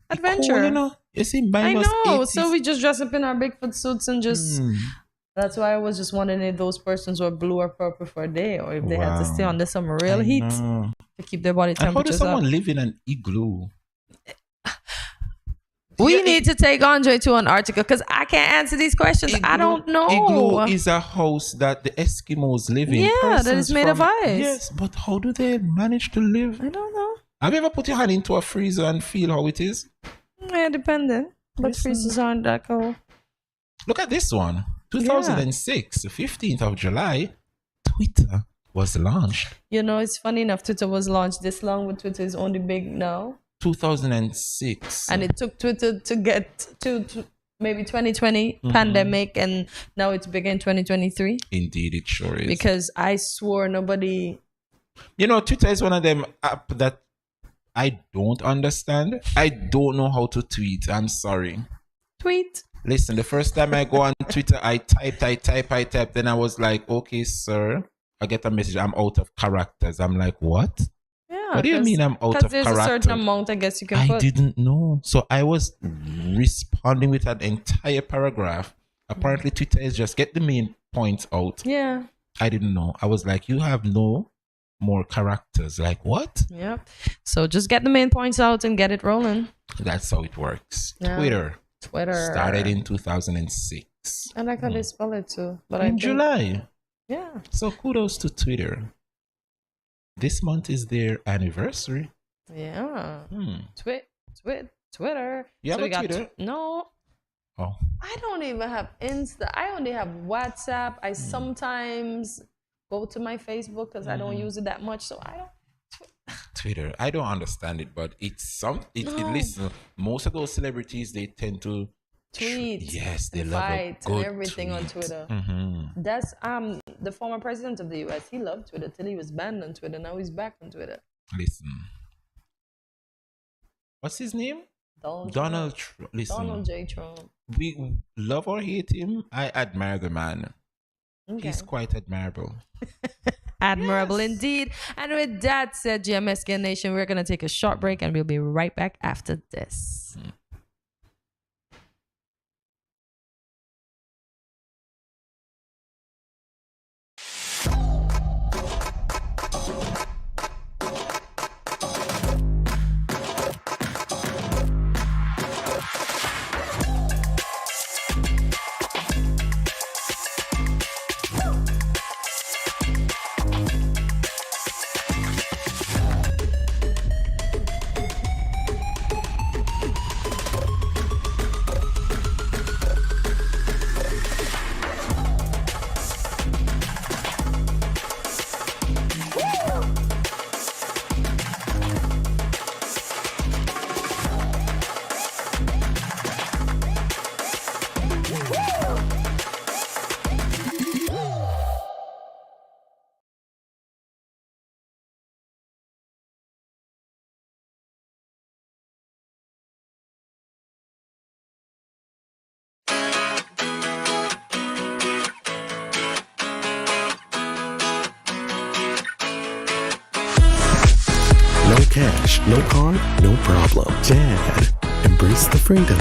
Speaker 2: adventure.
Speaker 1: Cool, you know. You see,
Speaker 2: I
Speaker 1: minus
Speaker 2: know.
Speaker 1: 80.
Speaker 2: So we just dress up in our Bigfoot suits and just. That's why I was just wondering if those persons were blue or purple for a day, or if they had to stay under some real heat to keep their body temperatures up.
Speaker 1: And how does someone live in an igloo?
Speaker 2: We need to take Andre to Antarctica because I can't answer these questions. I don't know.
Speaker 1: Igloo is a house that the Eskimos live in.
Speaker 2: Yeah, that is made of ice.
Speaker 1: Yes, but how do they manage to live?
Speaker 2: I don't know.
Speaker 1: Have you ever put your hand into a freezer and feel how it is?
Speaker 2: Yeah, depending. But freezers aren't that cold.
Speaker 1: Look at this one. 2006, 15th of July, Twitter was launched.
Speaker 2: You know, it's funny enough, Twitter was launched this long, but Twitter is only big now.
Speaker 1: 2006.
Speaker 2: And it took Twitter to get to maybe 2020 pandemic, and now it's big in 2023.
Speaker 1: Indeed, it sure is.
Speaker 2: Because I swore nobody...
Speaker 1: You know, Twitter is one of them apps that I don't understand. I don't know how to tweet. I'm sorry.
Speaker 2: Tweet.
Speaker 1: Listen, the first time I go on Twitter, I type. Then I was like, okay, sir. I get a message. I'm out of characters. I'm like, what?
Speaker 2: Yeah.
Speaker 1: What do you mean I'm out of character?
Speaker 2: Because there's a certain amount, I guess you can put.
Speaker 1: I didn't know. So I was responding with an entire paragraph. Apparently, Twitter is just get the main points out.
Speaker 2: Yeah.
Speaker 1: I didn't know. I was like, you have no more characters. Like, what?
Speaker 2: Yeah. So just get the main points out and get it rolling.
Speaker 1: That's how it works.
Speaker 2: Yeah.
Speaker 1: Twitter started in 2006.
Speaker 2: I like how they spell it too. But
Speaker 1: in July.
Speaker 2: Yeah.
Speaker 1: So kudos to Twitter. This month is their anniversary.
Speaker 2: Yeah. Twitter.
Speaker 1: You have a Twitter?
Speaker 2: No.
Speaker 1: Oh.
Speaker 2: I don't even have Insta. I only have WhatsApp. I sometimes go to my Facebook because I don't use it that much. So I don't.
Speaker 1: Twitter. I don't understand it, but it's listen, most of those celebrities, they tend to
Speaker 2: tweet.
Speaker 1: Yes, they love a good
Speaker 2: and everything
Speaker 1: tweet.
Speaker 2: on Twitter.
Speaker 1: That's
Speaker 2: the former president of the US. He loved Twitter till he was banned on Twitter. Now he's back on Twitter.
Speaker 1: Listen, what's his name? Donald Trump. Listen,
Speaker 2: Donald J. Trump.
Speaker 1: We love or hate him. I admire the man.
Speaker 2: Okay.
Speaker 1: He's quite admirable.
Speaker 2: Admirable indeed. And with that said, GMSK Nation, we're going to take a short break and we'll be right back after this.
Speaker 16: No cash, no card, no problem. Dad, embrace the freedom.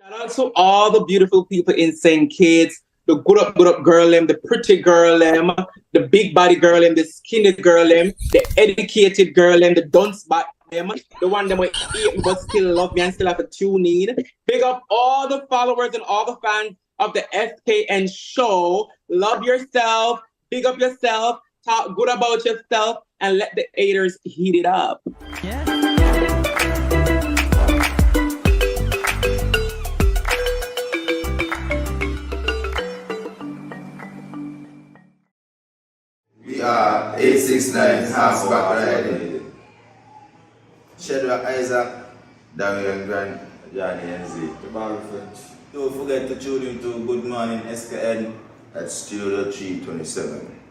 Speaker 17: Shout out to all the beautiful people in St. Kitts, the good up girl them, the pretty girl them, the big body girl them, the skinny girl them, the educated girl them, the dunce bat them, the one them will eat but still love me and still have to tune in. Big up all the followers and all the fans of the SKN show. Love yourself, big up yourself, talk good about yourself, and let the haters heat it up.
Speaker 2: Yeah.
Speaker 7: Ep.369 horseback riding. Shadrach Isaac, Darian Grant, Johnny NZ.
Speaker 8: Don't forget to tune into Good Morning SKN
Speaker 7: at Studio 327.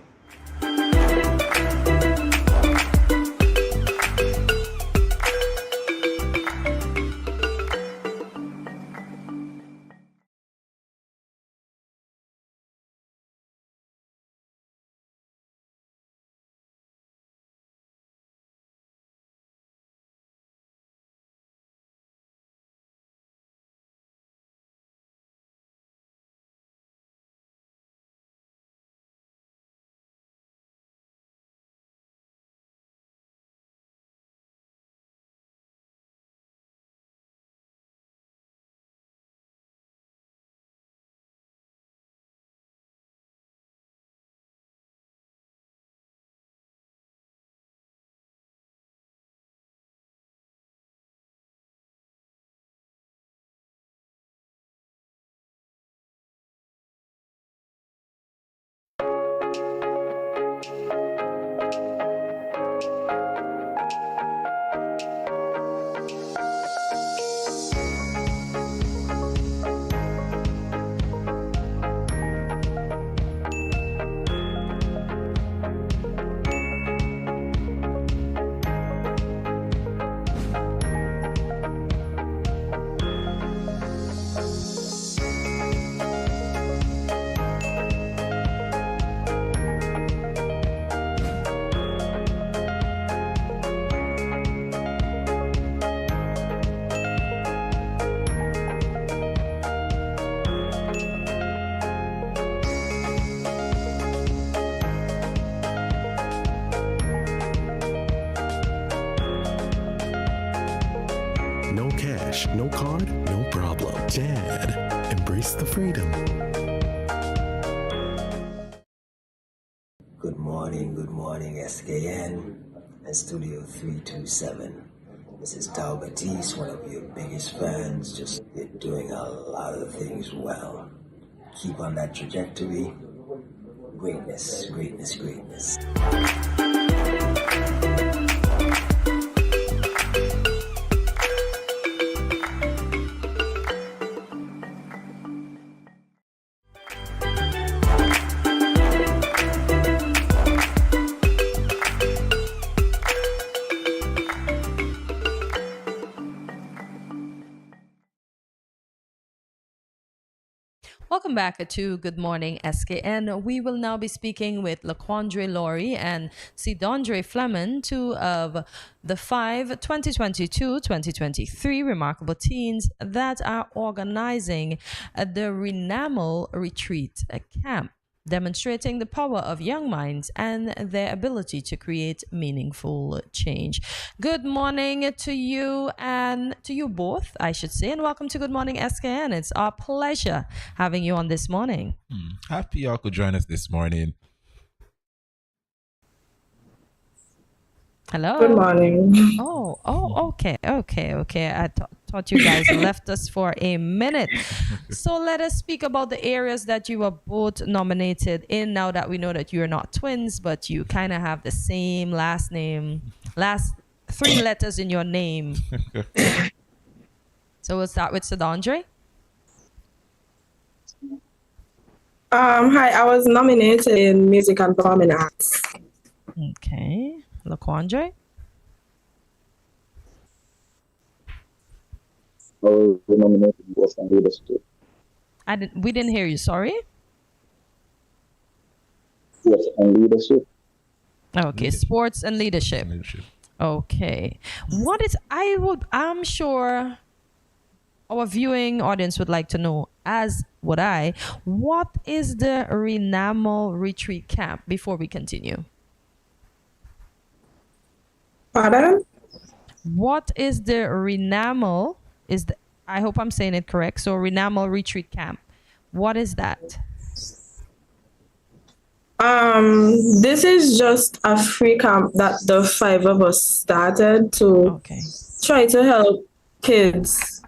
Speaker 16: No cash, no card, no problem. Dad, embrace the freedom.
Speaker 18: Good morning, SKN and Studio 327. This is Tao Batiste, one of your biggest fans. Just you're doing a lot of things well. Keep on that trajectory. Greatness, greatness, greatness.
Speaker 2: Welcome back to Good Morning SKN. We will now be speaking with LaQuandre Laurie and Sidondre Fleming, two of the 5 2022-2023 remarkable teens that are organizing the Renamel Retreat Camp, demonstrating the power of young minds and their ability to create meaningful change. Good morning to you, and to you both, I should say, and welcome to Good Morning SKN. It's our pleasure having you on this morning.
Speaker 1: Happy y'all could join us this morning.
Speaker 2: Hello.
Speaker 19: Good morning.
Speaker 2: Oh, okay. I thought you guys left us for a minute. So let us speak about the areas that you were both nominated in, now that we know that you're not twins, but you kind of have the same last name, last 3 letters in your name. So we'll start with Sidondre.
Speaker 19: Hi, I was nominated in Music and Performing Arts.
Speaker 2: Okay. LaQuandre?
Speaker 20: I was nominated in Sports and Leadership.
Speaker 2: We didn't hear you, sorry?
Speaker 20: Sports and Leadership.
Speaker 2: Okay, sports and leadership. Okay. I'm sure our viewing audience would like to know, as would I, what is the Renamel Retreat Camp before we continue?
Speaker 19: Pardon?
Speaker 2: What is the Renamel? I hope I'm saying it correct. So Renamel Retreat Camp. What is that?
Speaker 19: This is just a free camp that the 5 of us started to try to help kids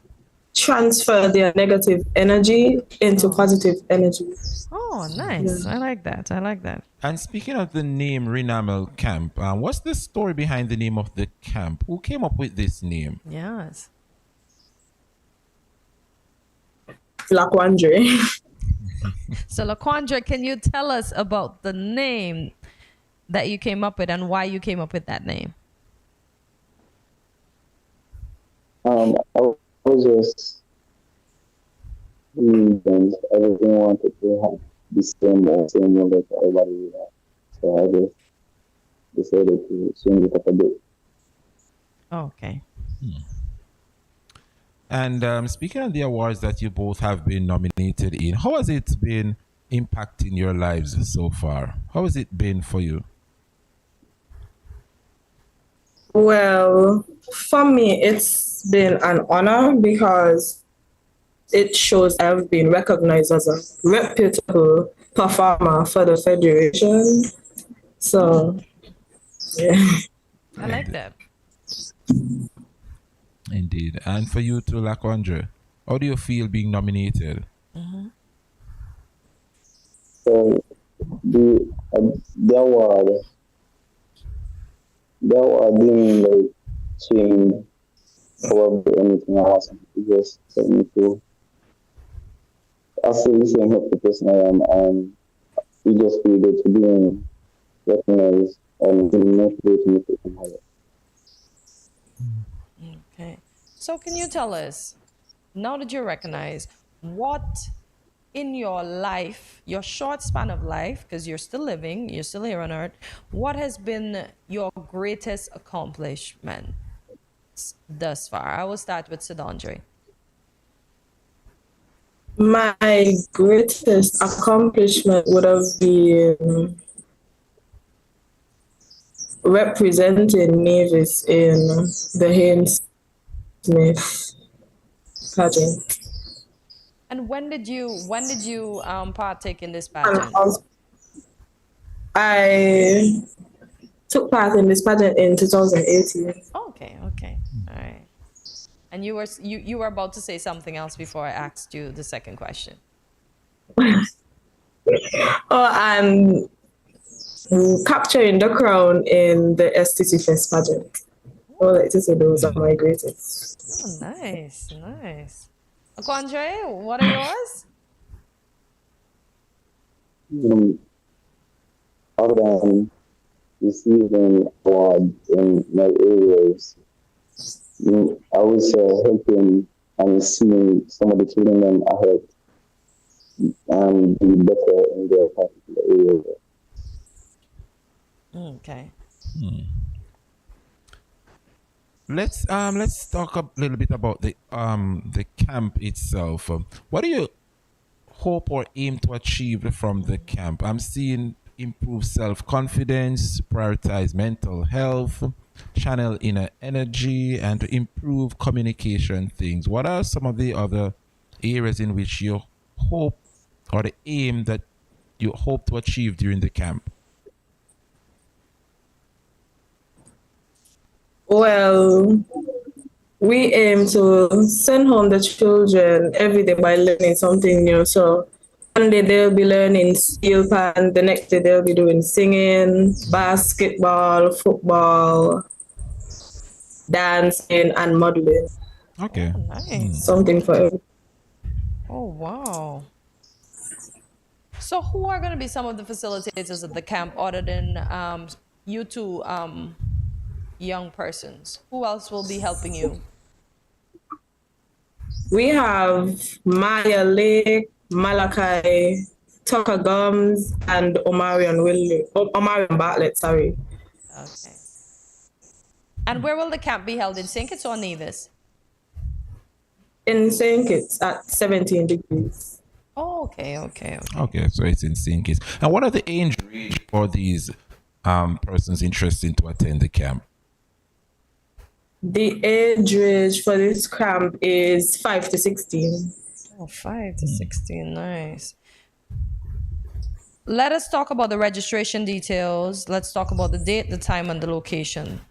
Speaker 19: transfer their negative energy into positive energy.
Speaker 2: Oh, nice. I like that. I like that.
Speaker 1: And speaking of the name Renamel Camp, what's the story behind the name of the camp? Who came up with this name?
Speaker 2: Yes.
Speaker 19: Laquandre.
Speaker 2: So, Laquandra, can you tell us about the name that you came up with and why you came up with that name?
Speaker 20: I was just everything wanted to have the same way that everybody had. So I just decided to change it up a bit.
Speaker 2: Okay.
Speaker 1: And speaking of the awards that you both have been nominated in, how has it been impacting your lives so far? How has it been for you?
Speaker 19: Well, for me, it's been an honor because it shows I've been recognized as a reputable performer for the Federation. So, yeah.
Speaker 2: I like that.
Speaker 1: Indeed. And for you too, Laquandre, how do you feel being nominated?
Speaker 20: So the award didn't like change probably anything I was. It just set me to I still the same happy person I am, and it just feel good to be recognized and motivated me to come higher.
Speaker 2: Okay. So, can you tell us, now that you're recognized, what in your life, your short span of life, because you're still living, you're still here on earth, what has been your greatest accomplishment thus far? I will start with Sidandre.
Speaker 19: My greatest accomplishment would have been representing Mavis in the Haynes Smith pageant.
Speaker 2: And when did you partake in this pageant?
Speaker 19: I took part in this pageant in 2018.
Speaker 2: Okay, all right. And you were about to say something else before I asked you the second question.
Speaker 19: And capturing the crown in the STC Fest pageant. I would like to say those are my greatest.
Speaker 2: Oh, nice. Laquandre, what are yours?
Speaker 20: Other than receiving awards in my areas, I was helping and seeing some of the children them ahead and be better in their particular area.
Speaker 2: Okay.
Speaker 1: Let's talk a little bit about the camp itself. What do you hope or aim to achieve from the camp? I'm seeing improve self-confidence, prioritize mental health, channel inner energy, and to improve communication things. What are some of the other areas in which you hope or the aim that you hope to achieve during the camp?
Speaker 19: Well, we aim to send home the children every day by learning something new. So one day they'll be learning steel pan, the next day they'll be doing singing, basketball, football, dancing, and modeling.
Speaker 1: Okay.
Speaker 2: Oh, nice.
Speaker 19: Something for everyone.
Speaker 2: Oh, wow. So who are going to be some of the facilitators at the camp other than you two young persons? Who else will be helping you?
Speaker 19: We have Maya Lake, Malachi, Tucker Gums, and Omarion Bartlett, sorry.
Speaker 2: Okay. And where will the camp be held? In St. Kitts or Nevis?
Speaker 19: In St. Kitts at 17 degrees.
Speaker 2: Oh, okay.
Speaker 1: Okay, so it's in St. Kitts. And what are the age range for these persons interested to attend the camp?
Speaker 19: The age range for this camp is 5 to 16.
Speaker 2: Oh, 5 to 16, nice. Let us talk about the registration details. Let's talk about the date, the time, and the location.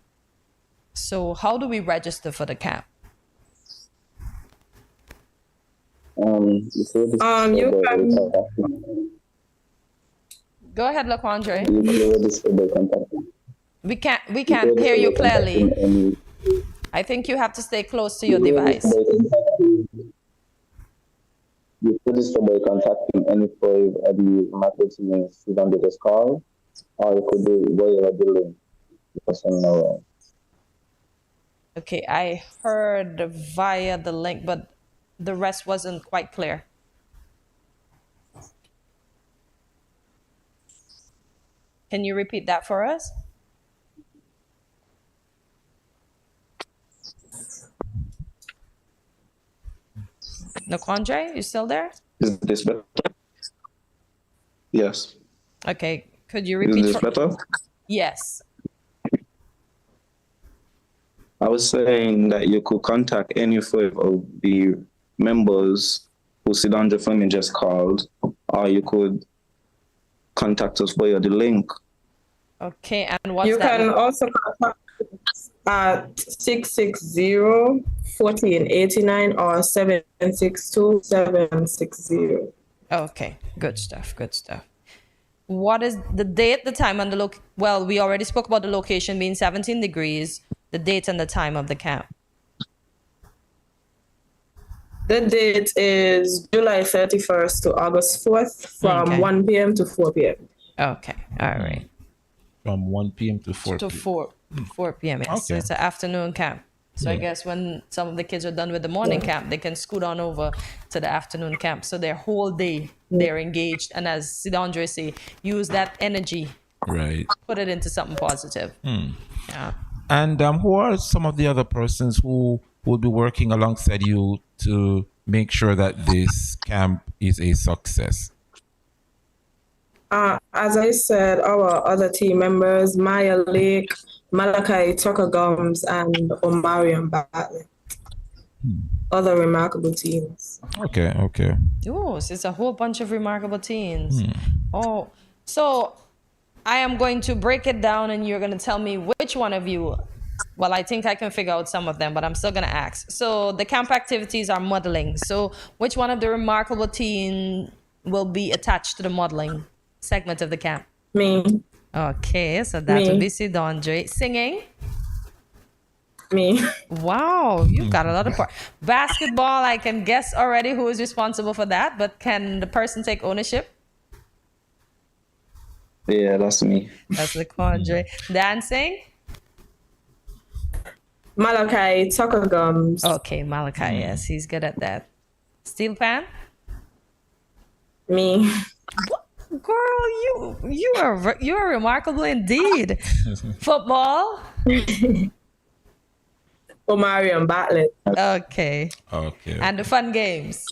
Speaker 2: So how do we register for the camp?
Speaker 19: You can
Speaker 2: Go ahead, LaQuandre.
Speaker 20: You can register by contacting.
Speaker 2: We can't hear you clearly. I think you have to stay close to your device.
Speaker 20: You register by contacting any 5 of the marketing student just call, or you could do it via the link.
Speaker 2: Okay, I heard via the link, but the rest wasn't quite clear. Can you repeat that for us? Naquandre, you still there?
Speaker 14: Is this better? Yes.
Speaker 2: Okay, could you repeat?
Speaker 14: Is this better?
Speaker 2: Yes.
Speaker 14: I was saying that you could contact any 5 of the members who Sidandra Fleming just called, or you could contact us via the link.
Speaker 2: Okay, and what's
Speaker 19: you
Speaker 2: that?
Speaker 19: can also contact at 660-1489 or 762-760.
Speaker 2: Okay, good stuff, good stuff. What is the date, the time, and the well, we already spoke about the location being 17 degrees, the date and the time of the camp.
Speaker 19: The date is July 31st to August 4th from 1 p.m. to 4 p.m.
Speaker 2: Okay, all right.
Speaker 1: From 1 p.m. to 4 p.m.
Speaker 2: 4 p.m. Yes. Okay. So it's an afternoon camp. So I guess when some of the kids are done with the morning camp, they can scoot on over to the afternoon camp. So their whole day they're engaged, and as Sidandre say, use that energy,
Speaker 1: right?
Speaker 2: Put it into something positive. Yeah.
Speaker 1: And who are some of the other persons who will be working alongside you to make sure that this camp is a success?
Speaker 19: As I said, our other team members, Maya Lake, Malachi Tucker Gums, and Omarion Bartlett. Other remarkable teams.
Speaker 1: Okay.
Speaker 2: Oh, so it's a whole bunch of remarkable teams. Oh, so I am going to break it down and you're going to tell me which one of you. Well, I think I can figure out some of them, but I'm still going to ask. So the camp activities are modeling. So which one of the remarkable team will be attached to the modeling segment of the camp?
Speaker 19: Me.
Speaker 2: Okay, so that will be Sidandre. Singing?
Speaker 19: Me.
Speaker 2: Wow, you've got a lot of part. Basketball, I can guess already who is responsible for that, but can the person take ownership?
Speaker 14: Yeah, that's me.
Speaker 2: That's LaQuandre. Dancing?
Speaker 19: Malachi Tucker Gums.
Speaker 2: Okay, Malachi, yes, he's good at that. Steel pan?
Speaker 19: Me.
Speaker 2: Girl, you are remarkable indeed. Football?
Speaker 19: Omarion Bartlett.
Speaker 2: Okay. And the fun games?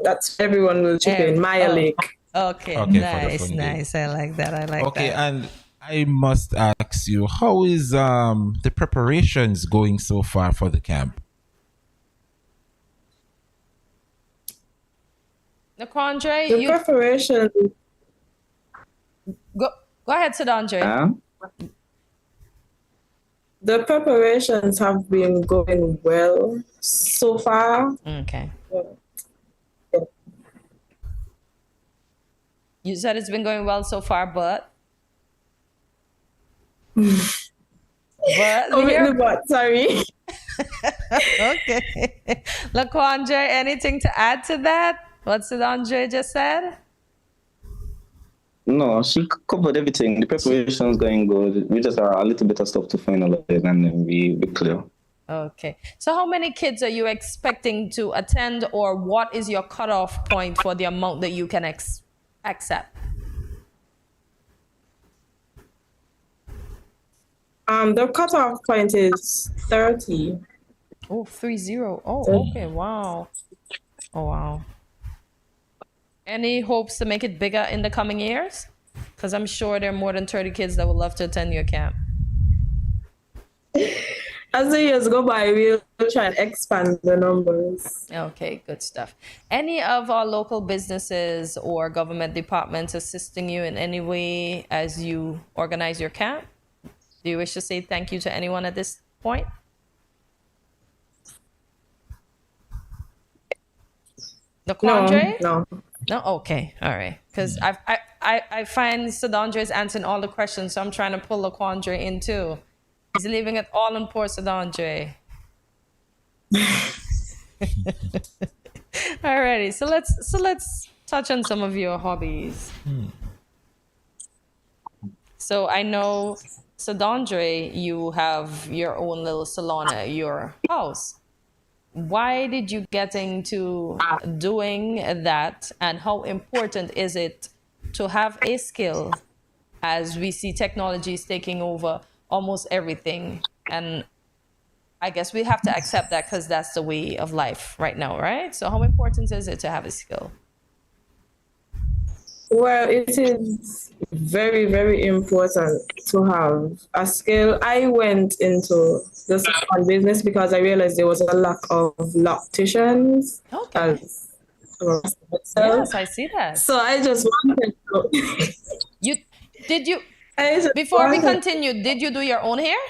Speaker 19: That's everyone will chip in. Maya Lake.
Speaker 2: Okay, nice. I like that.
Speaker 1: Okay, and I must ask you, how is the preparations going so far for the camp?
Speaker 2: Naquandre,
Speaker 19: the preparation.
Speaker 2: Go ahead, Sidandre.
Speaker 19: The preparations have been going well so far.
Speaker 2: Okay. You said it's been going well so far, but
Speaker 19: sorry.
Speaker 2: Okay. LaQuandre, anything to add to that? What Sidandre just said?
Speaker 14: No, she covered everything. The preparation's going good. We just have a little bit of stuff to finalize and then be clear.
Speaker 2: Okay. So how many kids are you expecting to attend, or what is your cutoff point for the amount that you can accept?
Speaker 19: The cutoff point is 30.
Speaker 2: Oh, 30. Oh, okay. Wow. Oh, wow. Any hopes to make it bigger in the coming years? Because I'm sure there are more than 30 kids that would love to attend your camp.
Speaker 19: As the years go by, we'll try and expand the numbers.
Speaker 2: Okay, good stuff. Any of our local businesses or government departments assisting you in any way as you organize your camp? Do you wish to say thank you to anyone at this point? The quandary?
Speaker 19: No.
Speaker 2: No? Okay. All right. Because I find Sadandre is answering all the questions, so I'm trying to pull the quandary in too. He's leaving it all on poor Sadandre. Alrighty. So let's touch on some of your hobbies. So I know, Sadandre, you have your own little salon at your house. Why did you get into doing that, and how important is it to have a skill as we see technology is taking over almost everything? And I guess we have to accept that because that's the way of life right now, right? So how important is it to have a skill?
Speaker 19: Well, it is very, very important to have a skill. I went into the salon business because I realized there was a lack of locticians.
Speaker 2: Okay. Yes, I see that.
Speaker 19: So I just wanted to.
Speaker 2: Before we continue, did you do your own hair?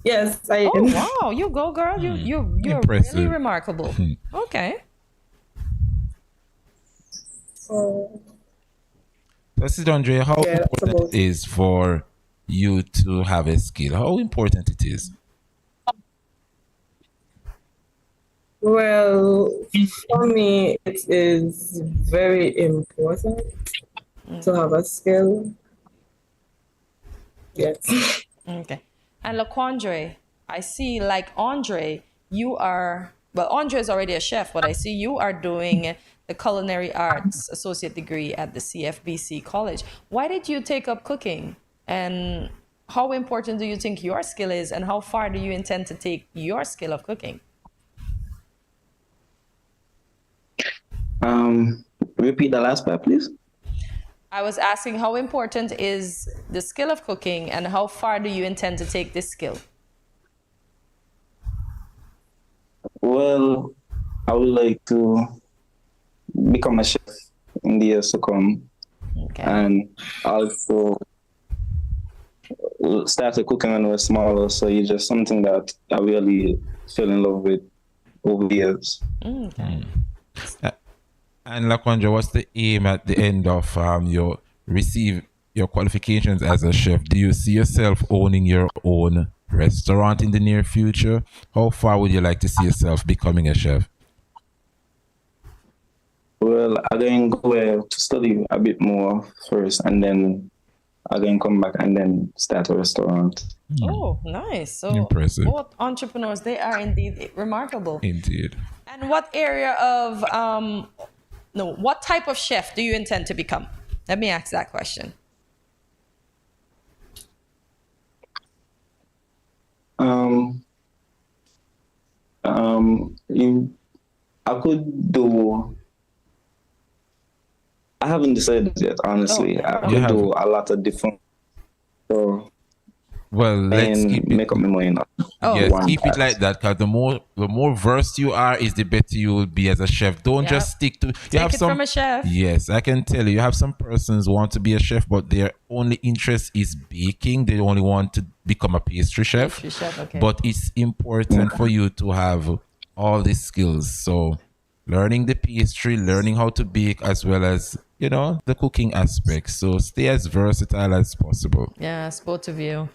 Speaker 19: Yes, I
Speaker 2: Oh
Speaker 19: did.
Speaker 2: wow, you go, girl. You're
Speaker 1: Impressive.
Speaker 2: really remarkable. Okay.
Speaker 19: Oh.
Speaker 1: Sadandre, how
Speaker 19: Yeah, that's
Speaker 1: important it is for you to have a skill? How important it is?
Speaker 19: Well, for me, it is very important to have a skill. Yes.
Speaker 2: Okay. And LaQuandre, I see, like Andre, you are, well, Andre is already a chef, but I see you are doing the Culinary Arts Associate degree at the CFBC College. Why did you take up cooking? And how important do you think your skill is? And how far do you intend to take your skill of cooking?
Speaker 14: Repeat the last part, please.
Speaker 2: I was asking how important is the skill of cooking, and how far do you intend to take this skill?
Speaker 14: Well, I would like to become a chef in the years to come.
Speaker 2: Okay.
Speaker 14: And also started cooking when I was smaller, so it's just something that I really fell in love with over the years.
Speaker 2: Okay.
Speaker 1: And LaQuandra, what's the aim at the end of your qualifications as a chef? Do you see yourself owning your own restaurant in the near future? How far would you like to see yourself becoming a chef?
Speaker 14: Well, I'm going to go to study a bit more first, and then I'm going to come back and then start a restaurant.
Speaker 2: Oh, nice. So
Speaker 1: impressive.
Speaker 2: Both entrepreneurs, they are indeed remarkable.
Speaker 1: Indeed.
Speaker 2: And what area of, what type of chef do you intend to become? Let me ask that question.
Speaker 14: I could do. I haven't decided yet, honestly. I could do a lot of different. So,
Speaker 1: well, let's keep it.
Speaker 14: Make up my mind.
Speaker 1: Yes, keep it like that, because the more versed you are, is the better you will be as a chef. Don't just stick to.
Speaker 2: Take it from a chef.
Speaker 1: Yes, I can tell you have some persons who want to be a chef, but their only interest is baking. They only want to become a pastry chef.
Speaker 2: Pastry chef, okay.
Speaker 1: But it's important for you to have all these skills. So, learning the pastry, learning how to bake, as well as the cooking aspect. So stay as versatile as possible.
Speaker 2: Yes, both of you.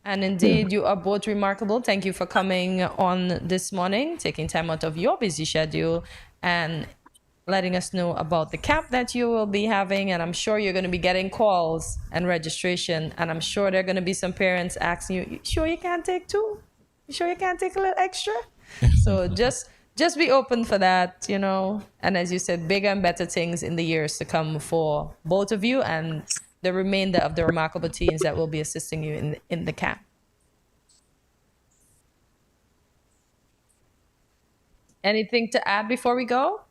Speaker 2: And indeed, you are both remarkable. Thank you for coming on this morning, taking time out of your busy schedule and letting us know about the camp that you will be having. And I'm sure you're going to be getting calls and registration. And I'm sure there are going to be some parents asking you sure you can't take two? You sure you can't take a little extra? So just be open for that, and as you said, bigger and better things in the years to come for both of you and the remainder of the remarkable teams that will be assisting you in the camp. Anything to add before we go?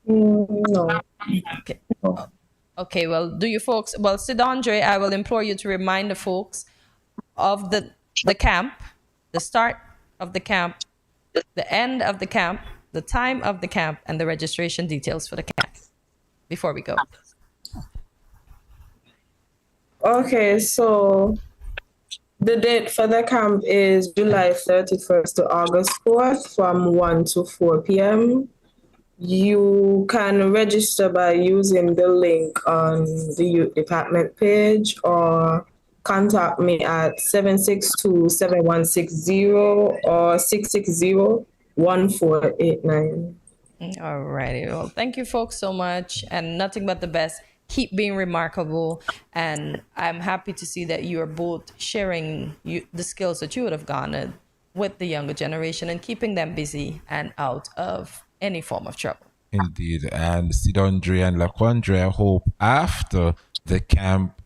Speaker 19: No.
Speaker 2: Okay. Okay, well, do you folks, Sidandre, I will implore you to remind the folks of the camp, the start of the camp, the end of the camp, the time of the camp, and the registration details for the camp before we go.
Speaker 19: Okay, so The date for the camp is July 31st to August 4th from 1 to 4 p.m. You can register by using the link on the youth department page or contact me at 762-7160 or 660-1489.
Speaker 2: Alrighty. Well, thank you folks so much, and nothing but the best. Keep being remarkable, and I'm happy to see that you are both sharing the skills that you would have garnered with the younger generation and keeping them busy and out of any form of trouble.
Speaker 1: Indeed. And Sidondre and Laquandre, I hope after the camp,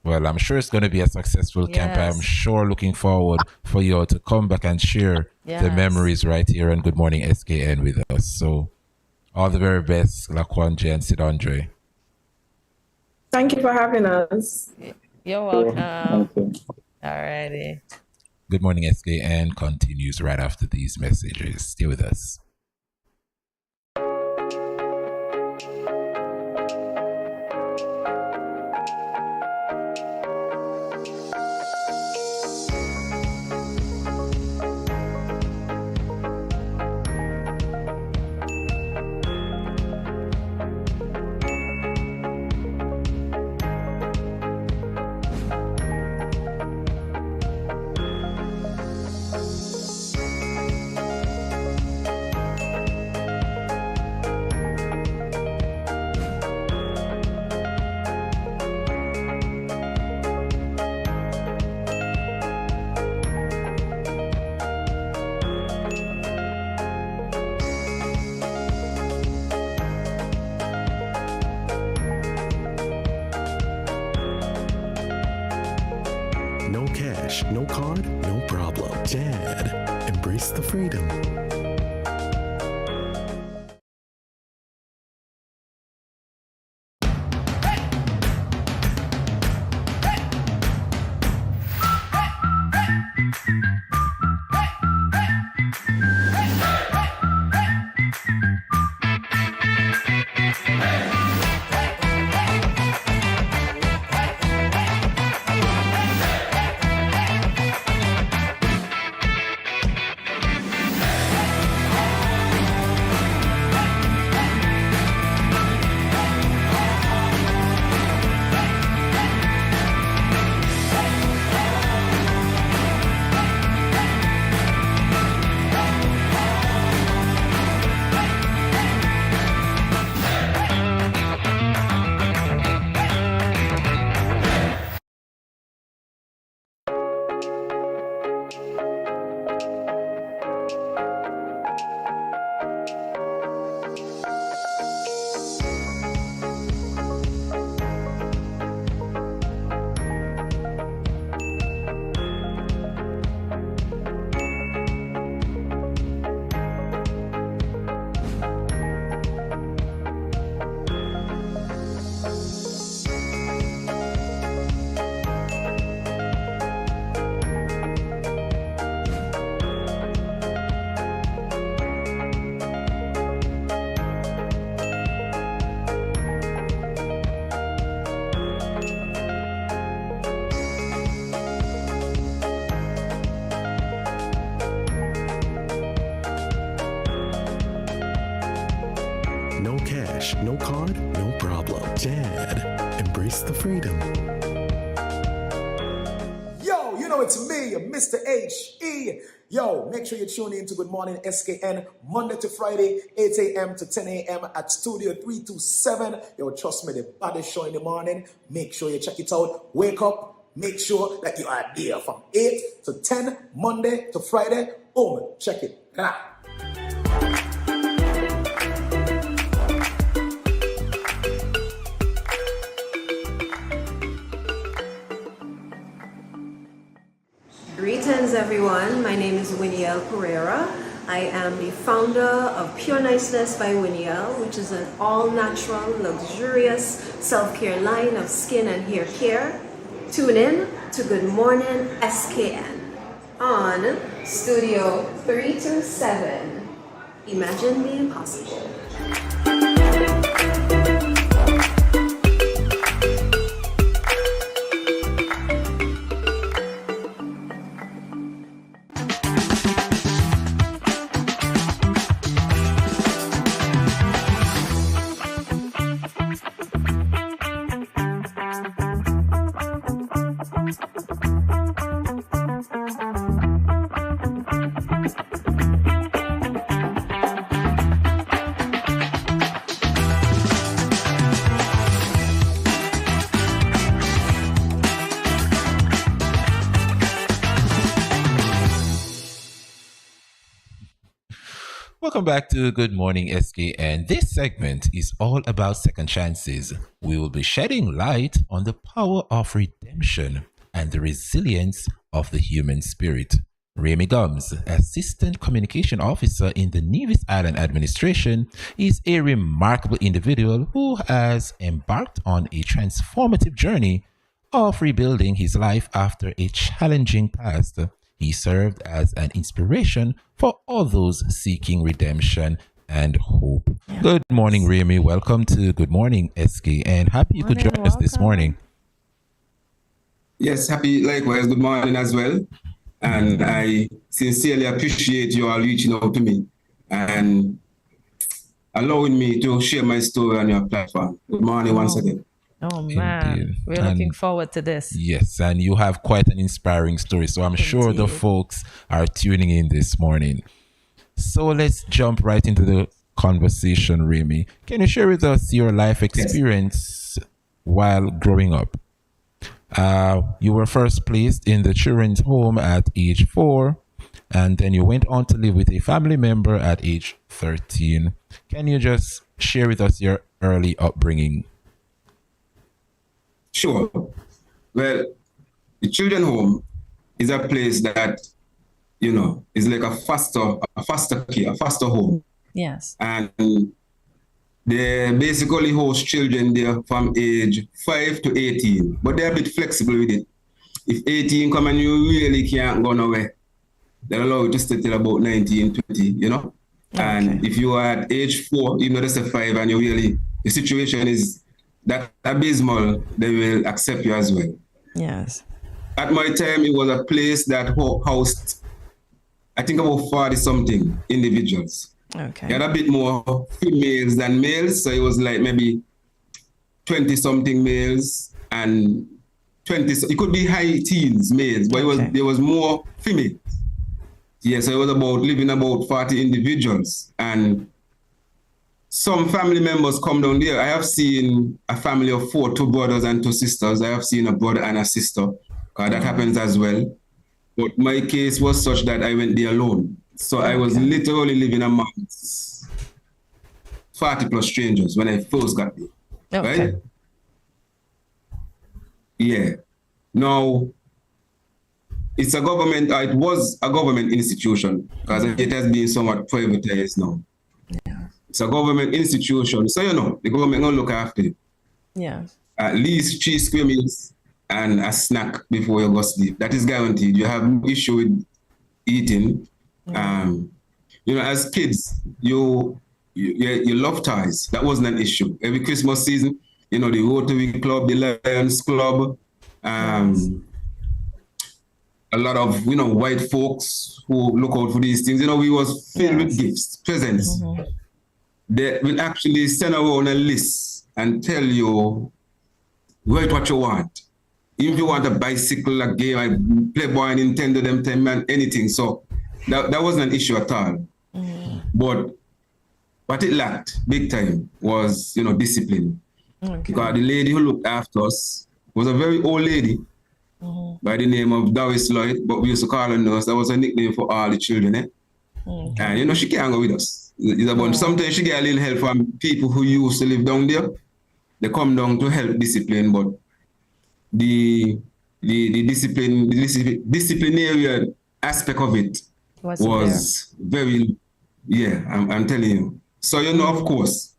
Speaker 1: well, I'm sure it's going to be a successful camp. I'm sure looking forward for you all to come back and share the memories right here on Good Morning SKN with us. So all the very best, Laquandre and Sidondre.
Speaker 19: Thank you for having us.
Speaker 2: You're welcome. Alrighty.
Speaker 1: Good Morning SKN continues right after these messages. Stay with us.
Speaker 16: No cash, no card, no problem. Dad, embrace the freedom. No cash, no card, no problem. Dad, embrace the freedom.
Speaker 21: Yo, you know it's me, Mr. H.E. Yo, make sure you tune in to Good Morning SKN Monday to Friday, 8 a.m. to 10 a.m. at Studio 327. Yo, trust me, the baddest show in the morning. Make sure you check it out. Wake up. Make sure that you are there from 8 to 10, Monday to Friday. Boom, check it.
Speaker 15: Greetings everyone, my name is Winnie L. Pereira. I am the founder of Pure Niceness by Winnie L, which is an all-natural, luxurious self-care line of skin and hair care. Tune in to Good Morning SKN on Studio 327. Imagine the impossible.
Speaker 1: Welcome back to Good Morning SKN. This segment is all about second chances. We will be shedding light on the power of redemption and the resilience of the human spirit. Remy Gums, Assistant Communication Officer in the Nevis Island Administration, is a remarkable individual who has embarked on a transformative journey of rebuilding his life after a challenging past. He served as an inspiration for all those seeking redemption and hope. Yes. Good morning, Remy. Welcome to Good Morning SK, and happy you could join us this morning.
Speaker 4: Yes, happy likewise. Good morning as well. And I sincerely appreciate you all reaching out to me and allowing me to share my story on your platform. Good morning once again.
Speaker 2: Oh man, indeed. We're looking forward to this.
Speaker 1: Yes, and you have quite an inspiring story, so I'm sure the folks are tuning in this morning. So let's jump right into the conversation, Remy. Can you share with us your life experience while growing up? You were first placed in the children's home at age 4, and then you went on to live with a family member at age 13. Can you just share with us your early upbringing?
Speaker 4: Sure. Well, the children's home is a place that, you know, is like a foster care, a foster home.
Speaker 2: Yes.
Speaker 4: And they basically host children there from age 5 to 18, but they're a bit flexible with it. If 18 come and you really can't go nowhere, they'll allow you to stay till about 19, 20, you know? Okay. And if you are at age 4, even though that's a 5 and you really, the situation is that abysmal, they will accept you as well.
Speaker 2: Yes.
Speaker 4: At my time, it was a place that housed, I think, about 40-something individuals.
Speaker 2: Okay.
Speaker 4: They had a bit more females than males, so it was like maybe 20-something males and 20. It could be high teens males, but there was more females. Yeah, so it was living about 40 individuals, and some family members come down there. I have seen a family of 4, 2 brothers and 2 sisters. I have seen a brother and a sister. That happens as well. But my case was such that I went there alone. So I was literally living amongst 40 plus strangers when I first got there.
Speaker 2: Okay.
Speaker 4: Right? Yeah. Now, it was a government institution because it has been somewhat privatized now. It's a government institution, so you know the government gonna look after you.
Speaker 2: Yeah.
Speaker 4: At least 3 square meals and a snack before you go sleep. That is guaranteed. You have no issue with eating. You know, as kids, you love ties. That wasn't an issue. Every Christmas season, you know, the Rotary Club, the Lions Club, a lot of, you know, white folks who look out for these things. You know, we was filled with gifts, presents. They will actually send around a list and tell you, write what you want. If you want a bicycle, a game, a Playboy, Nintendo, them time, man, anything. So that wasn't an issue at all. But what it lacked big time was, you know, discipline. Because the lady who looked after us was a very old lady by the name of Doris Lloyd, but we used to call her Nurse. That was a nickname for all the children. And, you know, she can't go with us. Sometimes she get a little help from people who used to live down there. They come down to help discipline, but the disciplinary aspect of it was very, I'm telling you. So, you know, of course,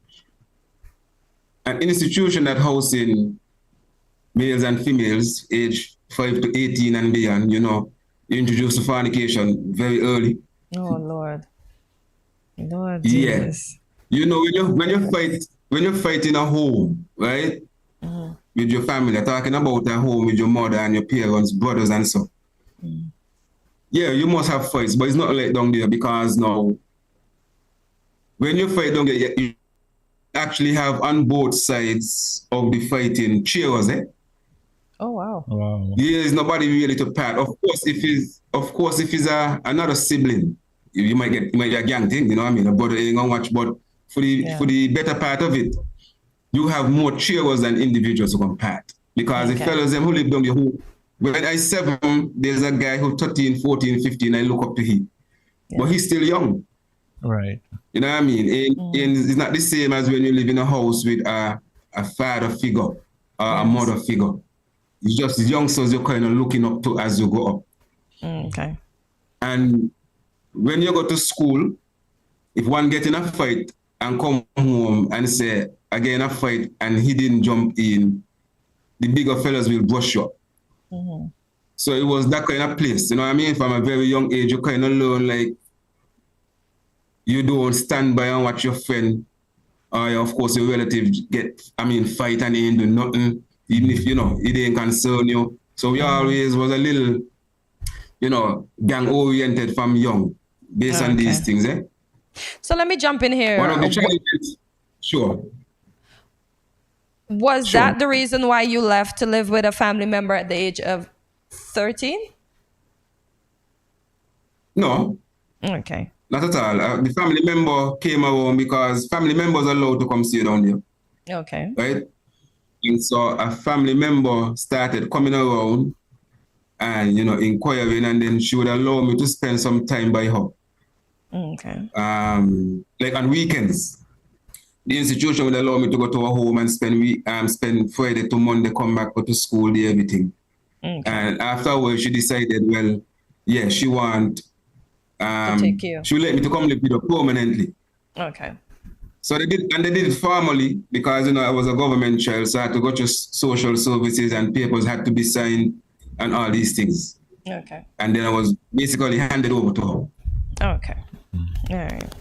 Speaker 4: an institution that housing males and females aged 5 to 18 and beyond, you know, you introduce fornication very early.
Speaker 2: Oh, Lord. Lord Jesus.
Speaker 4: You know, when you fight in a home, right? With your family, talking about a home with your mother and your parents, brothers and so. Yeah, you must have fights, but it's not like down there because now, when you fight down there, you actually have on both sides of the fighting cheers,
Speaker 2: Oh wow.
Speaker 1: Wow.
Speaker 4: There's nobody really to pat. Of course, if he's another sibling, you might be a gang thing, you know what I mean? A brother ain't gonna watch, but for the better part of it, you have more cheerers than individuals who can pat. Because the fellas them who live down the who when I 7, there's a guy who 13, 14, 15, I look up to him. But he's still young.
Speaker 1: Right.
Speaker 4: You know what I mean? It's not the same as when you live in a house with a father figure or a mother figure. It's just youngsters you're kind of looking up to as you go up.
Speaker 2: Okay.
Speaker 4: And when you go to school, if one get in a fight and come home and say, again a fight, and he didn't jump in, the bigger fellas will brush you up. So it was that kind of place, you know what I mean? From a very young age, you kind of learn like, you don't stand by and watch your friend or of course your relative fight and he ain't do nothing, even if, it ain't concern you. So we always was a little, gang oriented from young, based on these things, eh?
Speaker 2: So let me jump in here.
Speaker 4: One of the challenges, sure.
Speaker 2: Was that the reason why you left to live with a family member at the age of 13?
Speaker 4: No.
Speaker 2: Okay.
Speaker 4: Not at all. The family member came around because family members are allowed to come see down here.
Speaker 2: Okay.
Speaker 4: Right? And so a family member started coming around and, inquiring, and then she would allow me to spend some time by her.
Speaker 2: Okay.
Speaker 4: Like on weekends. The institution would allow me to go to her home and spend Friday to Monday, come back, go to school, do everything.
Speaker 2: Okay.
Speaker 4: And afterwards, she decided, well, yeah, she want
Speaker 2: to take you.
Speaker 4: She would let me to come live with her permanently.
Speaker 2: Okay.
Speaker 4: So they did it formally because, I was a government child, so I had to go to social services and papers had to be signed and all these things.
Speaker 2: Okay.
Speaker 4: And then I was basically handed over to her.
Speaker 2: Okay. All right.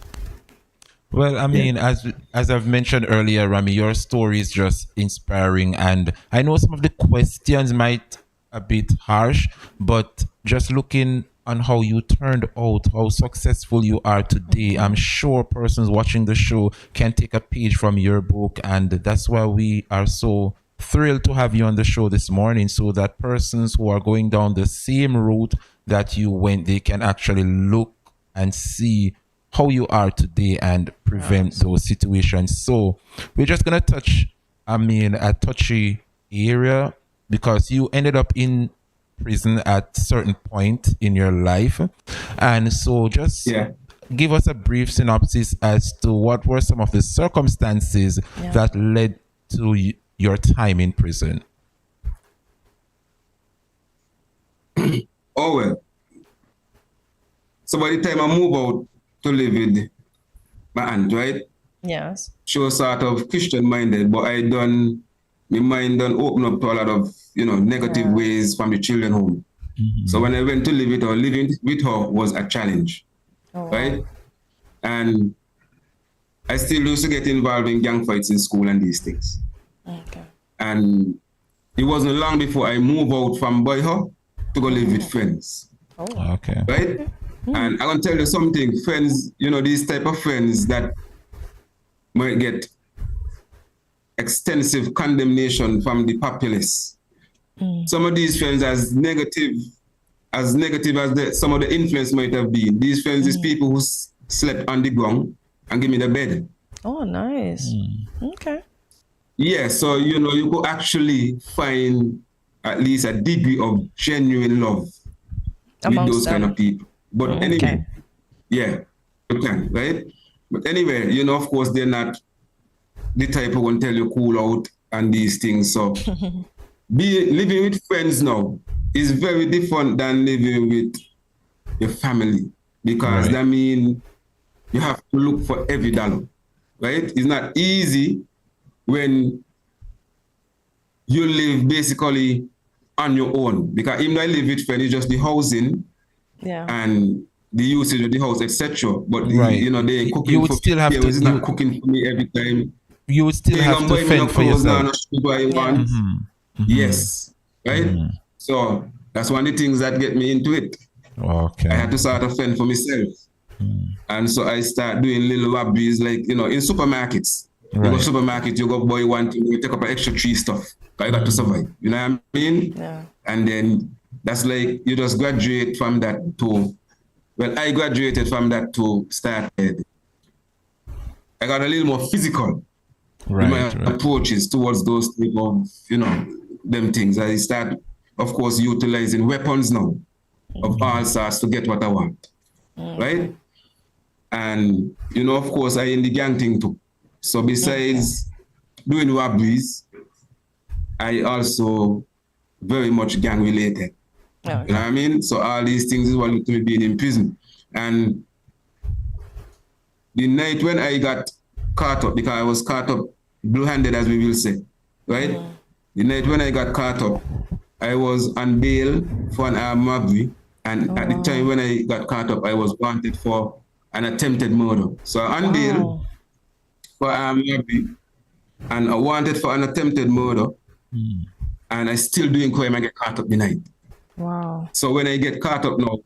Speaker 1: Well, I mean, as I've mentioned earlier, Rami, your story is just inspiring, and I know some of the questions might a bit harsh, but just looking on how you turned out, how successful you are today, I'm sure persons watching the show can take a page from your book, and that's why we are so thrilled to have you on the show this morning, so that persons who are going down the same route that you went, they can actually look and see how you are today and prevent those situations. So we're just going to touch, a touchy area, because you ended up in prison at certain point in your life. And so just give us a brief synopsis as to what were some of the circumstances that led to your time in prison.
Speaker 4: Oh, well. So by the time I move out to live with my aunt, right?
Speaker 2: Yes.
Speaker 4: She was sort of Christian minded, but my mind done open up to a lot of, negative ways from the children home. So when I went to live with her, living with her was a challenge, right? And I still used to get involved in gang fights in school and these things.
Speaker 2: Okay. And
Speaker 4: it wasn't long before I moved out from Boyho to go live with friends.
Speaker 2: Oh.
Speaker 1: Okay.
Speaker 4: Right? And I can tell you something, friends, these type of friends that might get extensive condemnation from the populace. Some of these friends as negative as some of the influence might have been. These friends is people who slept on the ground and give me the bed.
Speaker 2: Oh, nice. Okay.
Speaker 4: Yeah, so, you could actually find at least a degree of genuine love with those kind of people. But anyway, you can, right? But anyway, of course, they're not the type who will tell you cool out and these things. So living with friends now is very different than living with your family, because that means you have to look for every dollar, right? It's not easy when you live basically on your own, because even though I live with friends, it's just the housing and the usage of the house, etc. But they cooking
Speaker 1: you would
Speaker 4: for
Speaker 1: still have
Speaker 4: me.
Speaker 1: to.
Speaker 4: It's not cooking for me every time.
Speaker 1: You would still have to fend for yourself.
Speaker 4: Yes, right. So that's one of the things that get me into it.
Speaker 1: Okay.
Speaker 4: I had to sort of fend for myself, and so I start doing little robberies, like in supermarkets. You go supermarket, you go buy one thing, you take up an extra 3 stuff. I got to survive. You know what I mean?
Speaker 2: Yeah.
Speaker 4: And then that's like you just graduate from that to, well, I graduated from that to started. I got a little more physical in my approaches towards those type of, them things. I start, of course, utilizing weapons now of all sorts to get what I want, right? And, of course, I in the gang thing too. So besides doing robberies, I also very much gang related. You know what I mean? So all these things is what led to me being in prison. And the night when I got caught up, because I was caught up blue-handed, as we will say, right? The night when I got caught up, I was on bail for an armed robbery. And at the time when I got caught up, I was wanted for an attempted murder. So on bail for armed robbery and I wanted for an attempted murder. And I still doing crime, I get caught up the night.
Speaker 2: Wow.
Speaker 4: So when I get caught up now,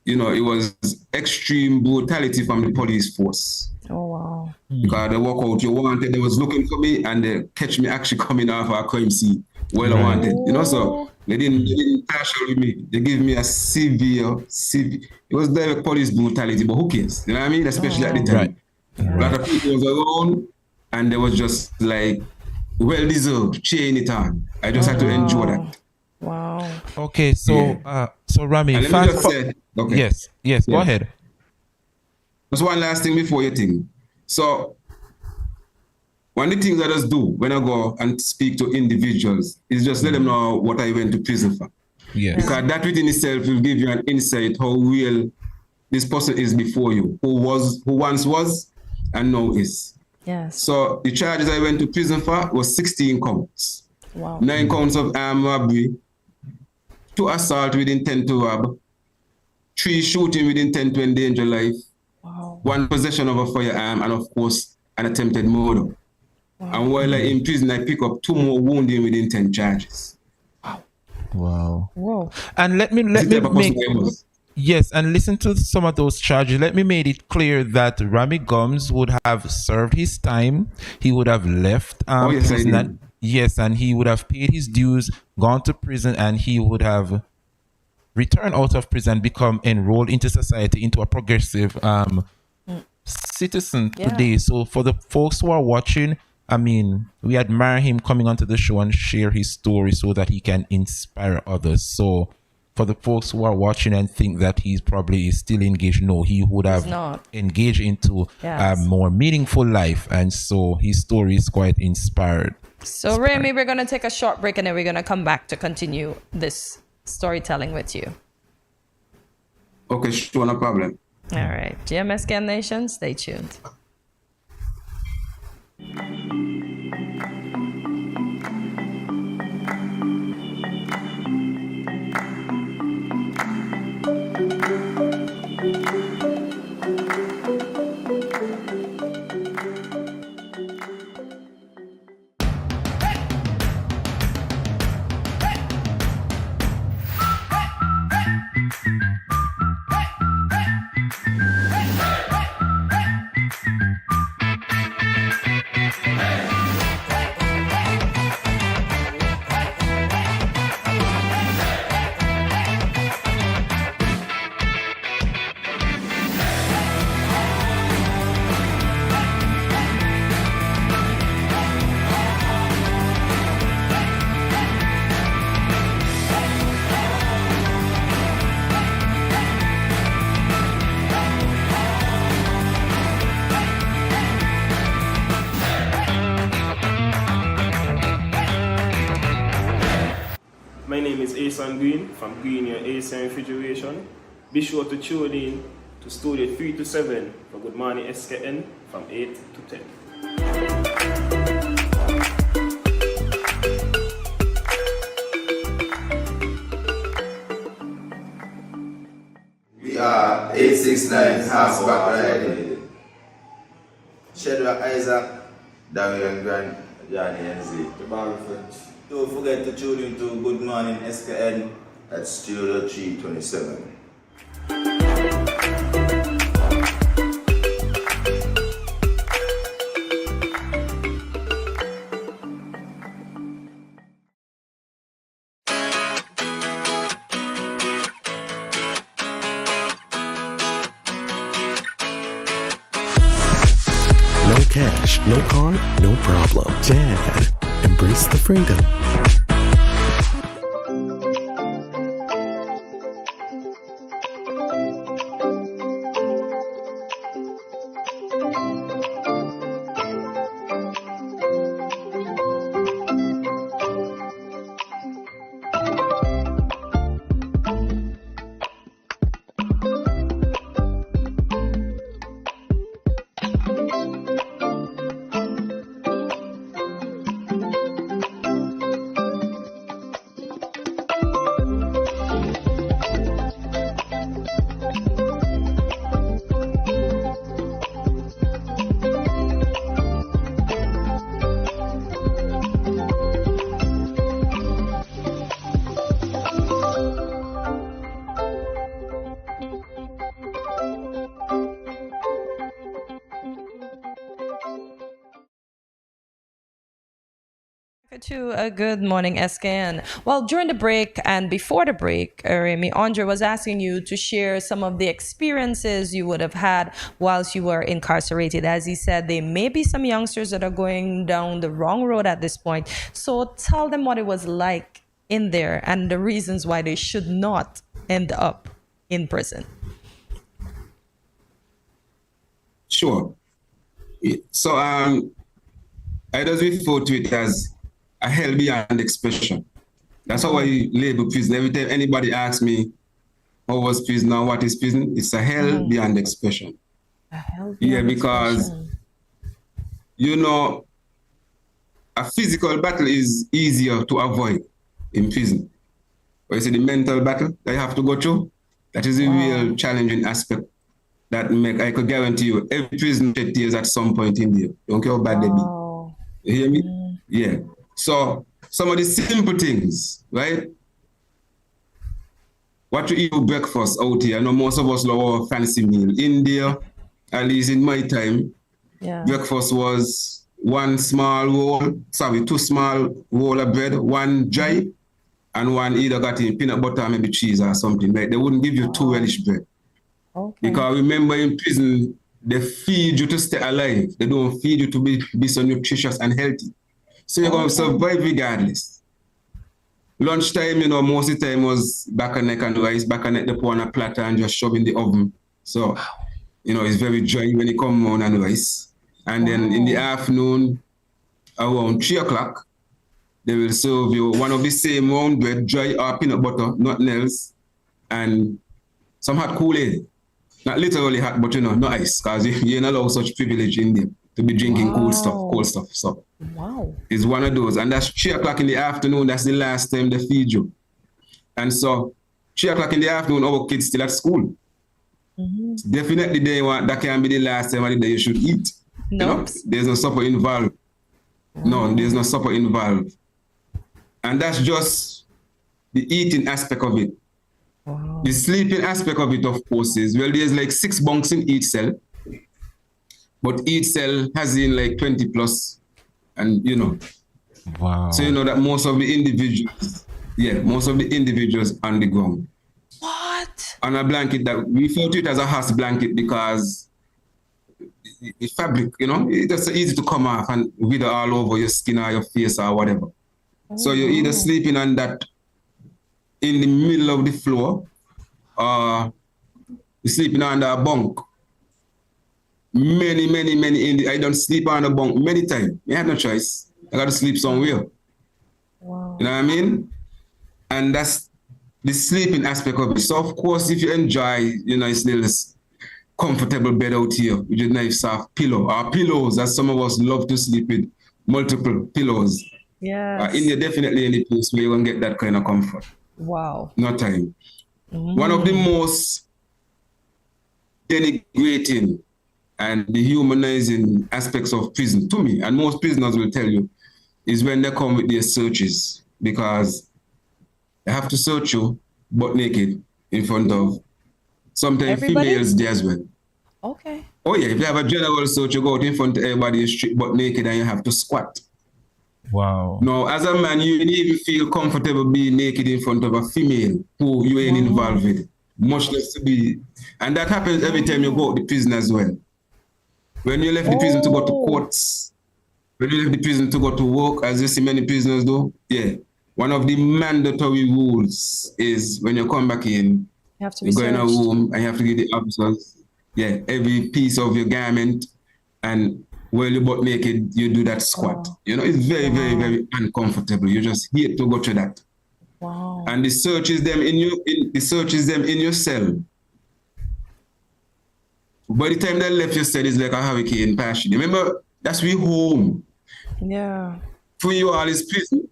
Speaker 4: it was extreme brutality from the police force.
Speaker 2: Oh, wow.
Speaker 4: Because they walk out, you wanted, they was looking for me and they catch me actually coming off a crime scene. I wanted, so they didn't partial with me. They gave me a severe, it was direct police brutality, but who cares? You know what I mean? Especially at the time. A lot of people was around and they was just like, well deserved, chain it on. I just had to endure that.
Speaker 2: Wow.
Speaker 1: Okay, so Rami, yes, go ahead.
Speaker 4: Just one last thing before you think. So one of the things I just do when I go and speak to individuals is just let them know what I went to prison for.
Speaker 1: Yes.
Speaker 4: Because that within itself will give you an insight how real this person is before you, who once was and now is.
Speaker 2: Yes.
Speaker 4: So the charges I went to prison for was 16 counts.
Speaker 2: Wow.
Speaker 4: 9 counts of armed robbery, 2 assault with intent to rob, 3 shooting with intent to endanger life, 1 possession of a firearm, and of course, an attempted murder. And while I in prison, I pick up 2 more wounding with intent charges.
Speaker 1: Wow.
Speaker 2: Whoa.
Speaker 1: And let me make yes, and listen to some of those charges. Let me make it clear that Rami Gums would have served his time. He would have left prison. Yes, and he would have paid his dues, gone to prison, and he would have returned out of prison, become enrolled into society, into a progressive citizen today. So for the folks who are watching, I mean, we admire him coming onto the show and share his story so that he can inspire others. So for the folks who are watching and think that he's probably still engaged, no, he would have engaged into a more meaningful life. And so his story is quite inspired.
Speaker 2: So Remy, we're going to take a short break and then we're going to come back to continue this storytelling with you.
Speaker 4: Okay, sure, no problem.
Speaker 2: All right. GMSKN Nation, stay tuned.
Speaker 5: My name is Asan Green from Green Your Asian Refrigeration. Be sure to tune in to Studio 3 to 7 for Good Morning SKN from 8 to 10.
Speaker 7: We are 869 Halfback Riding. Shadrach Isaac, Darian Grant, Johnny NZ. The Barrel French.
Speaker 8: Don't forget to tune in to Good Morning SKN
Speaker 7: at Studio 327.
Speaker 16: cash, no card, no problem. Dad, embrace the freedom.
Speaker 2: To a Good Morning SKN. Well, during the break and before the break, Remy, Andre was asking you to share some of the experiences you would have had whilst you were incarcerated. As he said, there may be some youngsters that are going down the wrong road at this point. So tell them what it was like in there and the reasons why they should not end up in prison.
Speaker 4: Sure. So I just refer to it as a hell beyond expression. That's how I label prison. Every time anybody asks me, how was prison or what is prison? It's a hell beyond expression.
Speaker 2: A hell beyond
Speaker 4: because, you know, a physical battle is easier to avoid in prison. But you see the mental battle that you have to go through, that is a real challenging aspect that I could guarantee you, every prison shed tears at some point in there. Don't care how bad they be. You hear me? Yeah. So some of the simple things, right? What you eat for breakfast out here, I know most of us love our fancy meal. In there, at least in my time, breakfast was two small roll of bread, one dry, and one either got in peanut butter or maybe cheese or something. Like they wouldn't give you two relish bread. Because remember in prison, they feed you to stay alive. They don't feed you to be so nutritious and healthy. So you're going to survive regardless. Lunchtime, you know, most of the time was back and neck and rice, back and neck they put on a platter and just shove in the oven. So, you know, it's very dry when you come on and rice. And then in the afternoon, around 3 o'clock, they will serve you one of the same round bread, dry or peanut butter, nothing else, and some hot Kool-Aid. Not literally hot, but you know, no ice, because you ain't allowed such privilege in there to be drinking cold stuff. So it's one of those. And that's 3 o'clock in the afternoon, that's the last time they feed you. And so 3 o'clock in the afternoon, our kids still at school. Definitely that can be the last time of the day you should eat. You know? There's no supper involved. No, there's no supper involved. And that's just the eating aspect of it. The sleeping aspect of it, of course, is, well, there's like 6 bunks in each cell. But each cell has in like 20 plus, and you know.
Speaker 1: Wow.
Speaker 4: So you know that most of the individuals on the ground.
Speaker 2: What?
Speaker 4: On a blanket that we refer to it as a house blanket because the fabric, you know, it's easy to come off and wither all over your skin or your face or whatever. So you're either sleeping on that in the middle of the floor or you're sleeping under a bunk. Many, I don't sleep on a bunk many times. I had no choice. I got to sleep somewhere. Wow. You know what I mean? And that's the sleeping aspect of it. So of course, if you enjoy, you know, it's little comfortable bed out here with a nice soft pillow or pillows, as some of us love to sleep with, multiple pillows.
Speaker 2: Yeah.
Speaker 4: India definitely any place where you can get that kind of comfort.
Speaker 2: Wow.
Speaker 4: No time. One of the most denigrating and dehumanizing aspects of prison to me, and most prisoners will tell you, is when they come with their searches, because they have to search you butt naked in front of sometimes females there as well.
Speaker 2: Okay.
Speaker 4: Oh yeah, if you have a general search, you go out in front of everybody straight butt naked and you have to squat.
Speaker 1: Wow.
Speaker 4: No, as a man, you didn't even feel comfortable being naked in front of a female who you ain't involved with. Much less to be, and that happens every time you go to the prison as well. When you left the prison to go to courts, when you left the prison to go to work, as you see many prisoners do, one of the mandatory rules is when you come back in,
Speaker 2: you have to be
Speaker 4: go in a
Speaker 2: searched.
Speaker 4: room and you have to give the officers, every piece of your garment, and while you're butt naked, you do that squat. You know, it's very, very, very uncomfortable. You just hate to go through that.
Speaker 2: Wow.
Speaker 4: And the searches them in your cell. By the time they left your cell, it's like a hurricane passing. Remember, that's we home.
Speaker 2: Yeah.
Speaker 4: For you all is prison.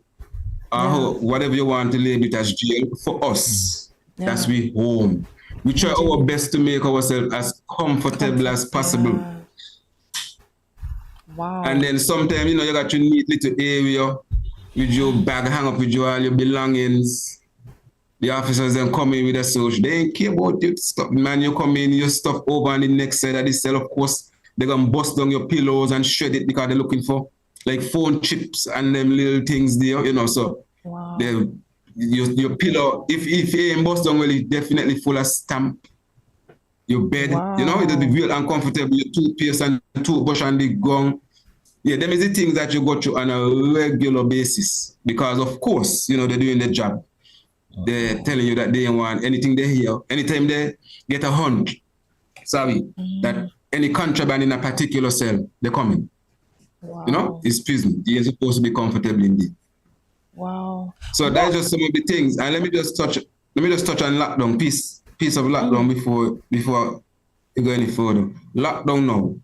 Speaker 4: Or whatever you want to label it as jail. For us, that's we home. We try our best to make ourselves as comfortable as possible.
Speaker 2: Yeah. Wow.
Speaker 4: And then sometimes, you know, you got your neat little area with your bag hang up with your all your belongings. The officers then come in with a search. They ain't care about your stuff, man. You come in, your stuff over on the next side of the cell, of course. They're gonna bust down your pillows and shred it because they're looking for like phone chips and them little things there, you know. So your pillow, if you ain't bust down, well, it's definitely full of stamp. Your bed, you know, it'll be real uncomfortable. Your toothpaste and toothbrush and the gum. Yeah, them is the things that you go through on a regular basis because, of course, you know, they're doing their job. They're telling you that they don't want anything they hear. Anytime they get a hunch, that any contraband in a particular cell, they're coming. Wow. You know, it's prison. You're supposed to be comfortable indeed.
Speaker 2: Wow.
Speaker 4: So that's just some of the things. And let me just touch on lockdown, piece of lockdown before you go any further. Lockdown now.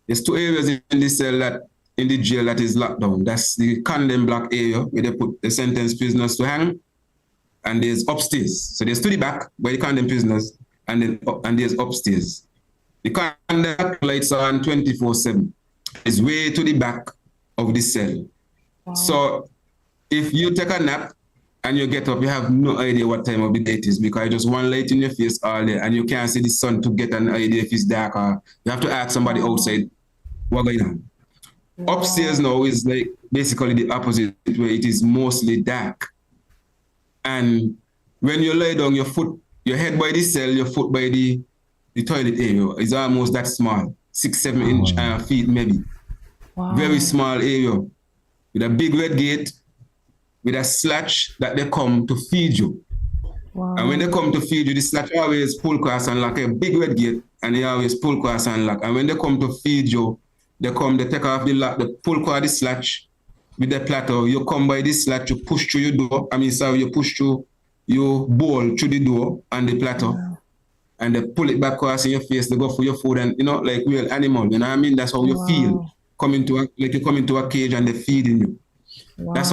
Speaker 4: There's two areas in the cell in the jail that is locked down. That's the condemned block area where they put the sentenced prisoners to hang. And there's upstairs. So there's to the back where the condemned prisoners, and there's upstairs. The condemned lights are on 24/7. It's way to the back of the cell. Wow. So if you take a nap and you get up, you have no idea what time of the day it is because just one light in your face all day and you can't see the sun to get an idea if it's dark or you have to ask somebody outside what's going on. Wow. Upstairs now is like basically the opposite where it is mostly dark. And when you lie down, your head by the cell, your foot by the toilet area is almost that small, 6-7 inch feet maybe. Wow. Very small area with a big red gate, with a slatch that they come to feed you. Wow. And when they come to feed you, the slatch always pull across and lock, a big red gate, and they always pull across and lock. And when they come to feed you, they take off the lock, they pull across the slatch with the platter. You come by this slatch, you push through your door. You push through your bowl through the door and the platter. Wow. And they pull it back across in your face, they go for your food and, you know, like real animal, you know what I mean? That's how you feel. You come into a cage and they're feeding you. Wow. That's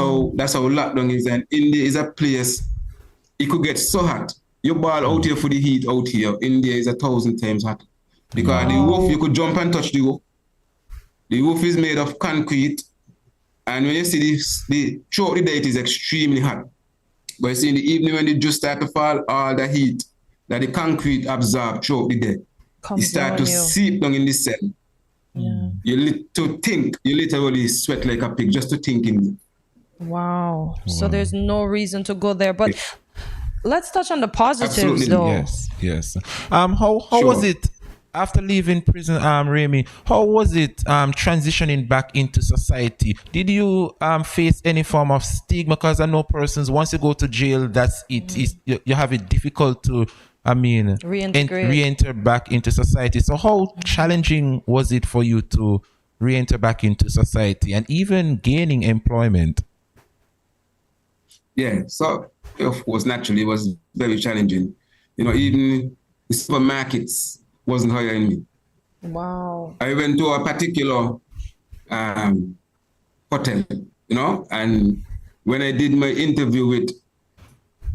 Speaker 4: how lockdown is. And India is a place, it could get so hot. You ball out here for the heat out here. India is 1,000 times hot. Because the roof, you could jump and touch the roof. The roof is made of concrete. And when you see throughout the day, it is extremely hot. But you see in the evening when it just start to fall, all the heat that the concrete absorbs throughout the day, it start to seep down in the cell. Yeah. You literally sweat like a pig just to think in it.
Speaker 2: Wow. So there's no reason to go there. But let's touch on the positives though.
Speaker 1: Yes. How was it after leaving prison, Remy? How was it transitioning back into society? Did you face any form of stigma? Because I know persons, once you go to jail, that's it. You have it difficult to re-enter back into society. So how challenging was it for you to re-enter back into society and even gaining employment?
Speaker 4: Yeah, so of course, naturally, it was very challenging. You know, even the supermarkets wasn't hiring me.
Speaker 2: Wow.
Speaker 4: I went to a particular hotel, you know, and when I did my interview with,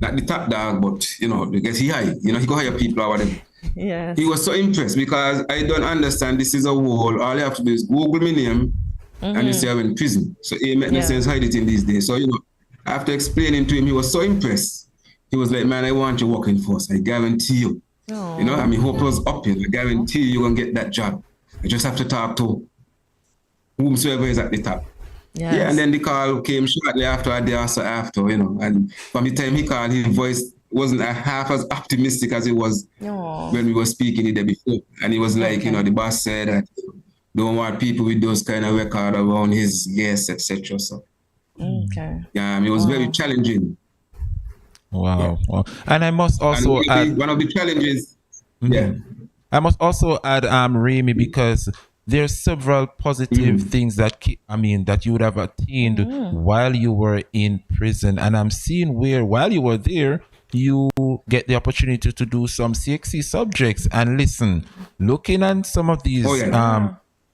Speaker 4: not the top dog, but, you know, because he go hire people or whatever.
Speaker 2: Yes.
Speaker 4: He was so impressed because I don't understand this is a wall. All you have to do is Google my name and you say I'm in prison. So it made no sense hide it in these days. So, you know, after explaining to him, he was so impressed. He was like, man, I want you working for us. I guarantee you.
Speaker 2: Aww.
Speaker 4: You know, I mean, hope was up here. I guarantee you're going to get that job. You just have to talk to whomsoever is at the top.
Speaker 2: Yes.
Speaker 4: Yeah, and then the call came shortly after, a day or so after, you know. And from the time he called, his voice wasn't half as optimistic as it was
Speaker 2: Aw.
Speaker 4: when we were speaking the day before. And he was like,
Speaker 2: Okay.
Speaker 4: the boss said that don't want people with those kind of record around his guests, etc. So
Speaker 2: Okay.
Speaker 4: it was very challenging.
Speaker 1: Wow. Wow. And I must also
Speaker 4: and
Speaker 1: add
Speaker 4: one of the challenges. Yeah.
Speaker 1: I must also add, Remy, because there's several positive things that that you would have attained while you were in prison, and I'm seeing where while you were there, you get the opportunity to do some CXC subjects. And listen, looking at some of these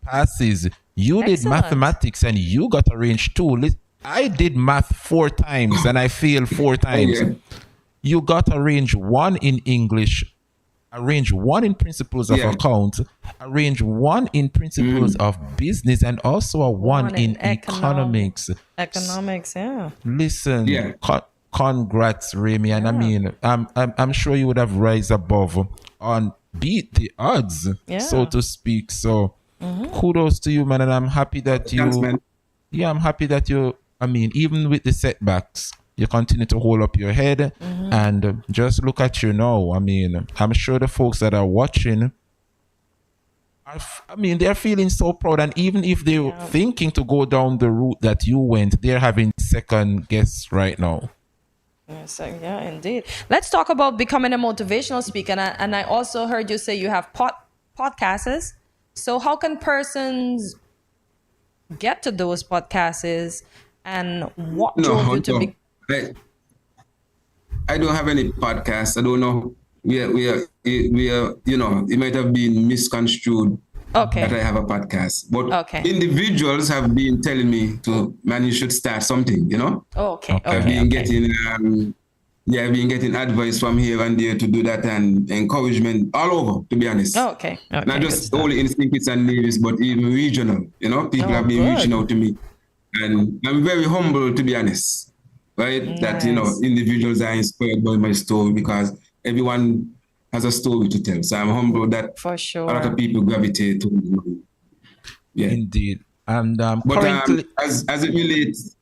Speaker 1: passes, you did mathematics and you got a range 2. I did math 4 times and I failed 4 times. You got a range 1 in English, a range 1 in principles of account, a range 1 in principles of business, and also a 1 in economics.
Speaker 2: Economics, yeah.
Speaker 1: Listen, congrats, Remy. And I mean, I'm sure you would have rise above on beat the odds, so to speak. So kudos to you, man. And I'm happy that I'm happy that you, even with the setbacks, you continue to hold up your head and just look at you now. I'm sure the folks that are watching, they're feeling so proud. And even if they're thinking to go down the route that you went, they're having second guess right now.
Speaker 2: Yes, yeah, indeed. Let's talk about becoming a motivational speaker. And I also heard you say you have podcasts. So how can persons get to those podcasts, and what drove you to be?
Speaker 4: I don't have any podcasts. I don't know. We are. It might have been misconstrued that I have a podcast. But individuals have been telling me you should start something. I've been getting I've been getting advice from here and there to do that, and encouragement all over, to be honest. Not just only in St. Kitts and Nevis, but even regional. People have been reaching out to me, and I'm very humble, to be honest. Right? That individuals are inspired by my story, because everyone has a story to tell. So I'm humble that
Speaker 2: for sure
Speaker 4: a lot of people gravitate to me. Yeah,
Speaker 1: indeed. And
Speaker 4: currently, as it relates,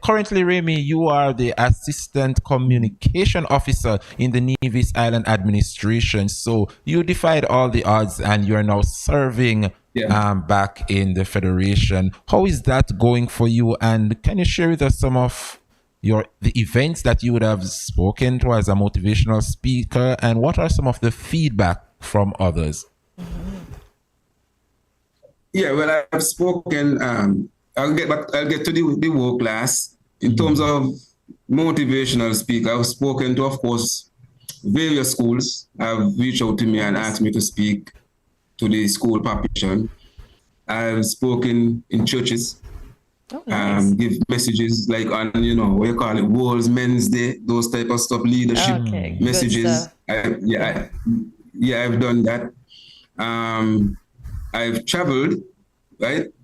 Speaker 1: currently, Remy, you are the assistant communication officer in the Nevis Island administration. So you defied all the odds, and you're now serving back in the federation. How is that going for you? And can you share with us some of the events that you would have spoken to as a motivational speaker, and what are some of the feedback from others?
Speaker 4: Yeah, well, I've spoken. I'll get to the work class. In terms of motivational speaker, I've spoken to, of course, various schools. Have reached out to me and asked me to speak to the school population. I've spoken in churches. Give messages like on, what you call it, World's Men's Day, those type of stuff, leadership messages. I've done that. I've traveled,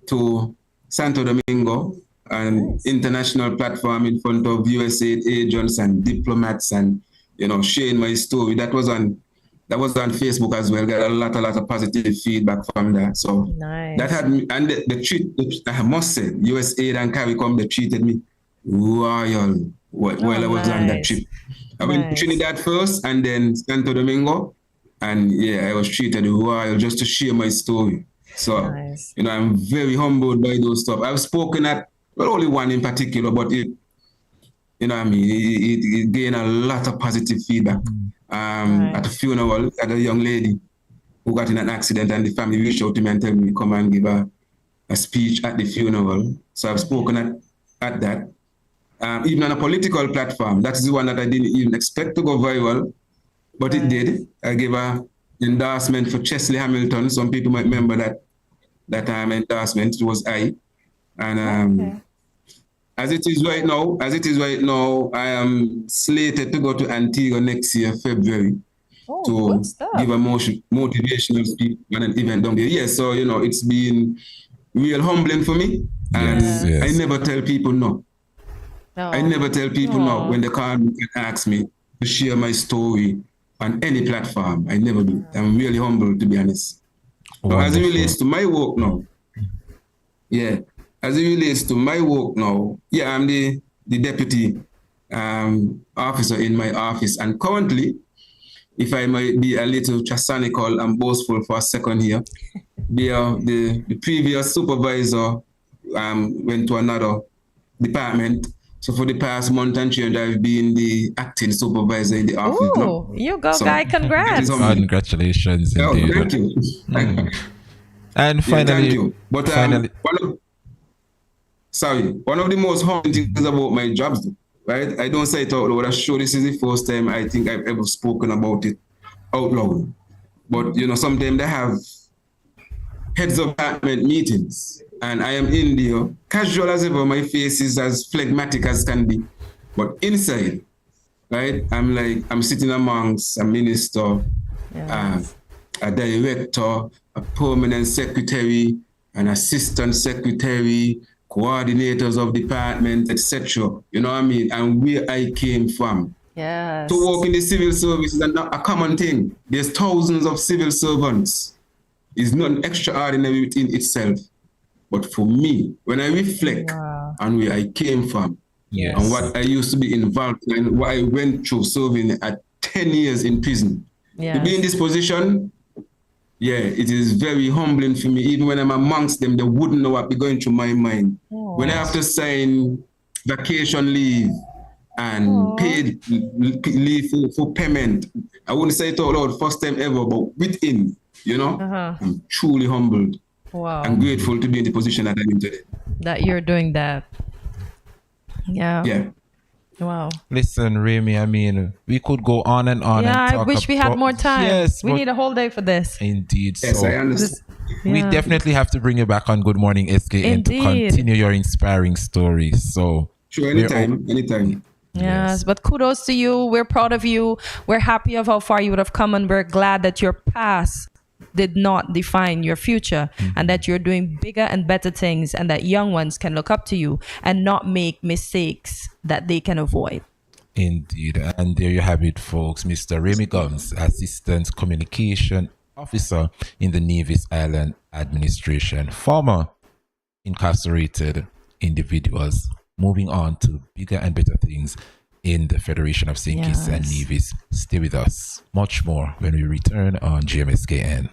Speaker 4: to Santo Domingo, an international platform in front of USAID agents and diplomats, and sharing my story. That was on Facebook as well. Got a lot of positive feedback from that. So that had me, and the treat. I must say, USAID and CARICOM, they treated me royal while I was on that trip. I went to Trinidad first, and then Santo Domingo, and I was treated royal just to share my story. So I'm very humbled by those stuff. I've spoken at only one in particular, but it gained a lot of positive feedback. At a funeral, at a young lady who got in an accident, and the family reached out to me and told me come and give a speech at the funeral. So I've spoken at that. Even on a political platform, that's the one that I didn't even expect to go viral, but it did. I gave an endorsement for Chesley Hamilton. Some people might remember that endorsement. It was I. And as it is right now, I am slated to go to Antigua next year, February, to give a motivational speech on an event down there. Yes, so it's been real humbling for me, and I never tell people no. I never tell people no when they call me and ask me to share my story on any platform. I never do. I'm really humble, to be honest. But as it relates to my work now, I'm the deputy officer in my office. And currently, if I might be a little chasanical and boastful for a second here, the previous supervisor went to another department. So for the past month and change, I've been the acting supervisor in the office.
Speaker 2: Ooh, you go, guy. Congrats.
Speaker 1: Congratulations, indeed.
Speaker 4: Thank you.
Speaker 1: And finally,
Speaker 4: thank you. But
Speaker 1: finally,
Speaker 4: one of the most humbling things about my jobs, right? I don't say it out loud. I'm sure this is the first time I think I've ever spoken about it out loud. But sometimes they have heads of department meetings, and I am in there, casual as ever. My face is as phlegmatic as can be, but inside, right? I'm sitting amongst a minister, a director, a permanent secretary, an assistant secretary, coordinators of department, etc. You know what I mean? And where I came from.
Speaker 2: Yes.
Speaker 4: To work in the civil service is not a common thing. There's thousands of civil servants. It's not extraordinary within itself. But for me, when I reflect on where I came from and what I used to be involved in and what I went through serving at 10 years in prison, to be in this position, it is very humbling for me. Even when I'm amongst them, they wouldn't know what be going through my mind. When I have to sign vacation leave and paid leave for payment, I wouldn't say it out loud, first time ever, but within, I'm truly humbled.
Speaker 2: Wow.
Speaker 4: I'm grateful to be in the position that I'm in today.
Speaker 2: That you're doing that. Yeah. Wow.
Speaker 1: Listen, Remy, I mean, we could go on and on.
Speaker 2: Yeah,
Speaker 1: and
Speaker 2: I
Speaker 1: talk
Speaker 2: wish we had more time.
Speaker 1: Yes,
Speaker 2: we need a whole day for this.
Speaker 1: Indeed.
Speaker 4: Yes,
Speaker 1: so
Speaker 4: I understand.
Speaker 1: We definitely have to bring you back on Good Morning SKN to continue your inspiring stories. So
Speaker 4: sure, anytime.
Speaker 2: Yes, but kudos to you. We're proud of you. We're happy of how far you would have come, and we're glad that your past did not define your future, and that you're doing bigger and better things, and that young ones can look up to you and not make mistakes that they can avoid.
Speaker 1: Indeed. And there you have it, folks. Mr. Remy Gums, Assistant Communication Officer in the Nevis Island Administration, former incarcerated individuals moving on to bigger and better things in the Federation of St. Kitts and Nevis. Stay with us. Much more when we return on GMSKN.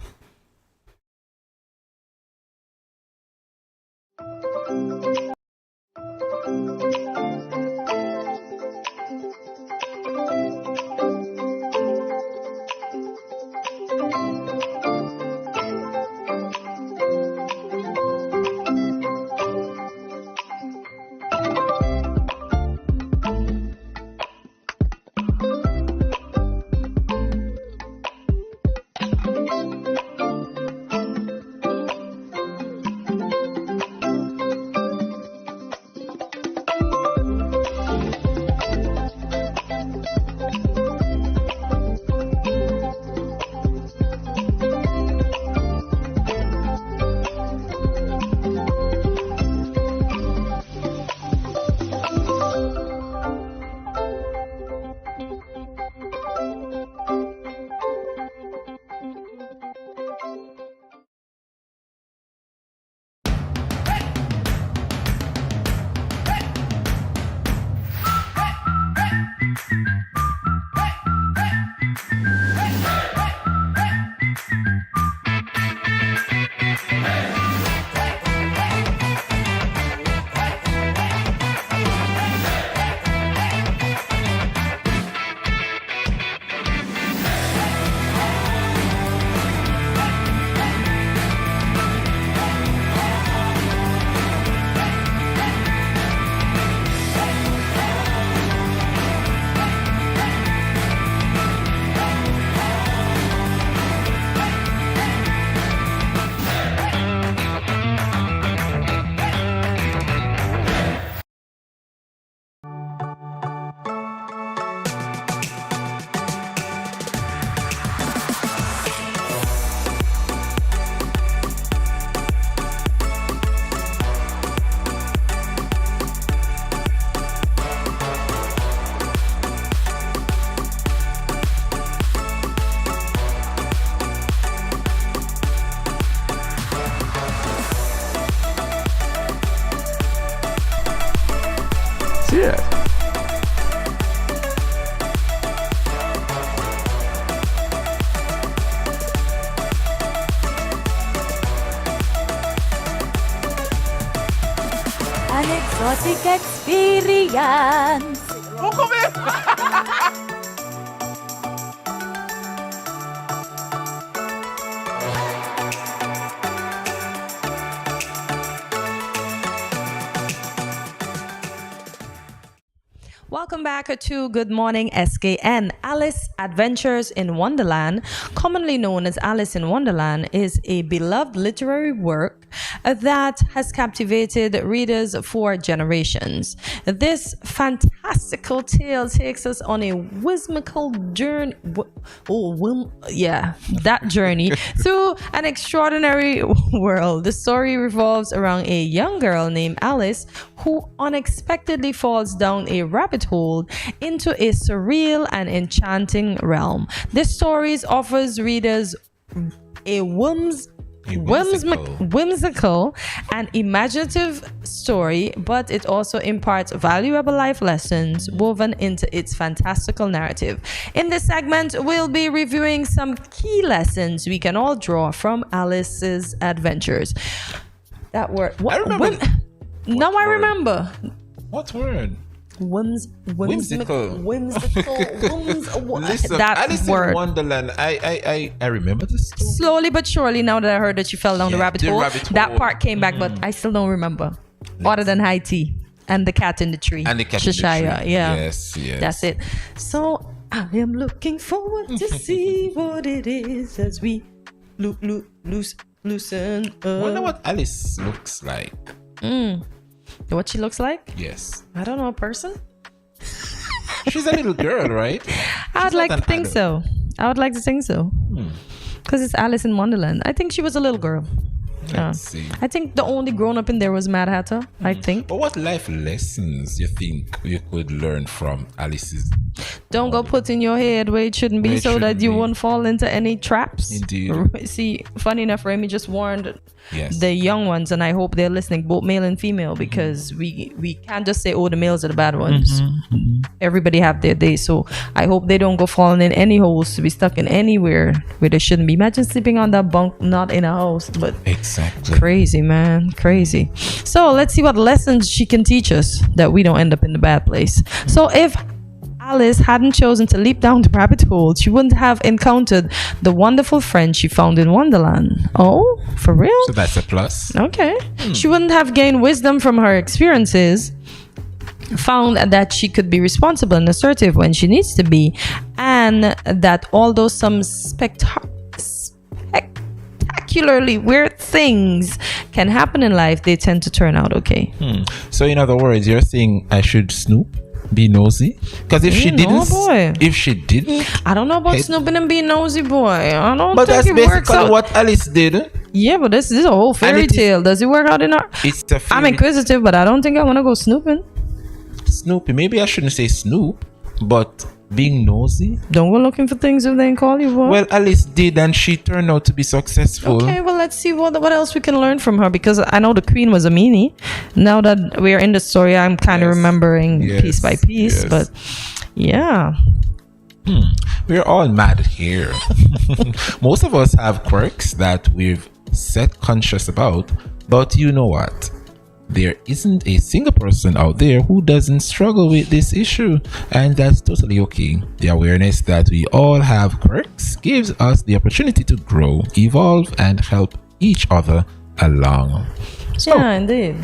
Speaker 11: Fantastic experience.
Speaker 2: Welcome back to Good Morning SKN. Alice Adventures in Wonderland, commonly known as Alice in Wonderland, is a beloved literary work that has captivated readers for generations. This fantastical tale takes us on a whimsical journey. That journey through an extraordinary world. The story revolves around a young girl named Alice who unexpectedly falls down a rabbit hole into a surreal and enchanting realm. This story offers readers a whimsical and imaginative story, but it also imparts valuable life lessons woven into its fantastical narrative. In this segment, we'll be reviewing some key lessons we can all draw from Alice's adventures. That word.
Speaker 1: I remember.
Speaker 2: I remember.
Speaker 1: What word?
Speaker 2: Whimsical.
Speaker 1: Listen,
Speaker 2: That
Speaker 1: Alice
Speaker 2: word.
Speaker 1: in Wonderland. I remember this story.
Speaker 2: Slowly but surely, now that I heard that you fell down the rabbit hole, that part came back, but I still don't remember. Other than high tea and the cat in the tree.
Speaker 1: And the cat in the
Speaker 2: Cheshire,
Speaker 1: tree.
Speaker 2: yeah.
Speaker 1: Yes.
Speaker 2: That's it. So I am looking forward to see what it is as we loosen up.
Speaker 1: Wonder what Alice looks like.
Speaker 2: What she looks like?
Speaker 1: Yes.
Speaker 2: I don't know, a person?
Speaker 1: She's a little girl, right?
Speaker 2: I would like to think so. Because it's Alice in Wonderland. I think she was a little girl.
Speaker 1: Let's see.
Speaker 2: I think the only grown up in there was Mad Hatter, I think.
Speaker 1: But what life lessons you think you could learn from Alice's?
Speaker 2: Don't go put in your head where it shouldn't be so that you won't fall into any traps.
Speaker 1: Indeed.
Speaker 2: See, funny enough, Remy just warned
Speaker 1: Yes.
Speaker 2: the young ones, and I hope they're listening, both male and female, because we can't just say, oh, the males are the bad ones. Everybody have their day, so I hope they don't go falling in any holes to be stuck in anywhere where they shouldn't be. Imagine sleeping on that bunk, not in a house, but
Speaker 1: exactly
Speaker 2: crazy, man, crazy. So let's see what lessons she can teach us that we don't end up in the bad place. So if Alice hadn't chosen to leap down the rabbit hole, she wouldn't have encountered the wonderful friends she found in Wonderland. Oh, for real?
Speaker 1: So that's a plus.
Speaker 2: Okay. She wouldn't have gained wisdom from her experiences, found that she could be responsible and assertive when she needs to be, and that although some spectacularly weird things can happen in life, they tend to turn out okay.
Speaker 1: So in other words, you're saying I should snoop? Be nosy? Because if she didn't,
Speaker 2: I don't know about snooping and being nosy, boy. I don't
Speaker 1: but
Speaker 2: think
Speaker 1: that's
Speaker 2: it works
Speaker 1: basically
Speaker 2: out.
Speaker 1: what Alice did.
Speaker 2: Yeah, but this is a whole fairy tale. Does it work out in our? I'm inquisitive, but I don't think I want to go snooping.
Speaker 1: Snoopy. Maybe I shouldn't say snoop, but being nosy.
Speaker 2: Don't go looking for things if they ain't call you, boy.
Speaker 1: Well, Alice did, and she turned out to be successful.
Speaker 2: Okay, well, let's see what else we can learn from her, because I know the queen was a meanie. Now that we're in the story, I'm kind of remembering piece by piece, but yeah.
Speaker 1: We're all mad here. Most of us have quirks that we've set conscious about, but you know what? There isn't a single person out there who doesn't struggle with this issue, and that's totally okay. The awareness that we all have quirks gives us the opportunity to grow, evolve, and help each other along. So,
Speaker 2: yeah, indeed.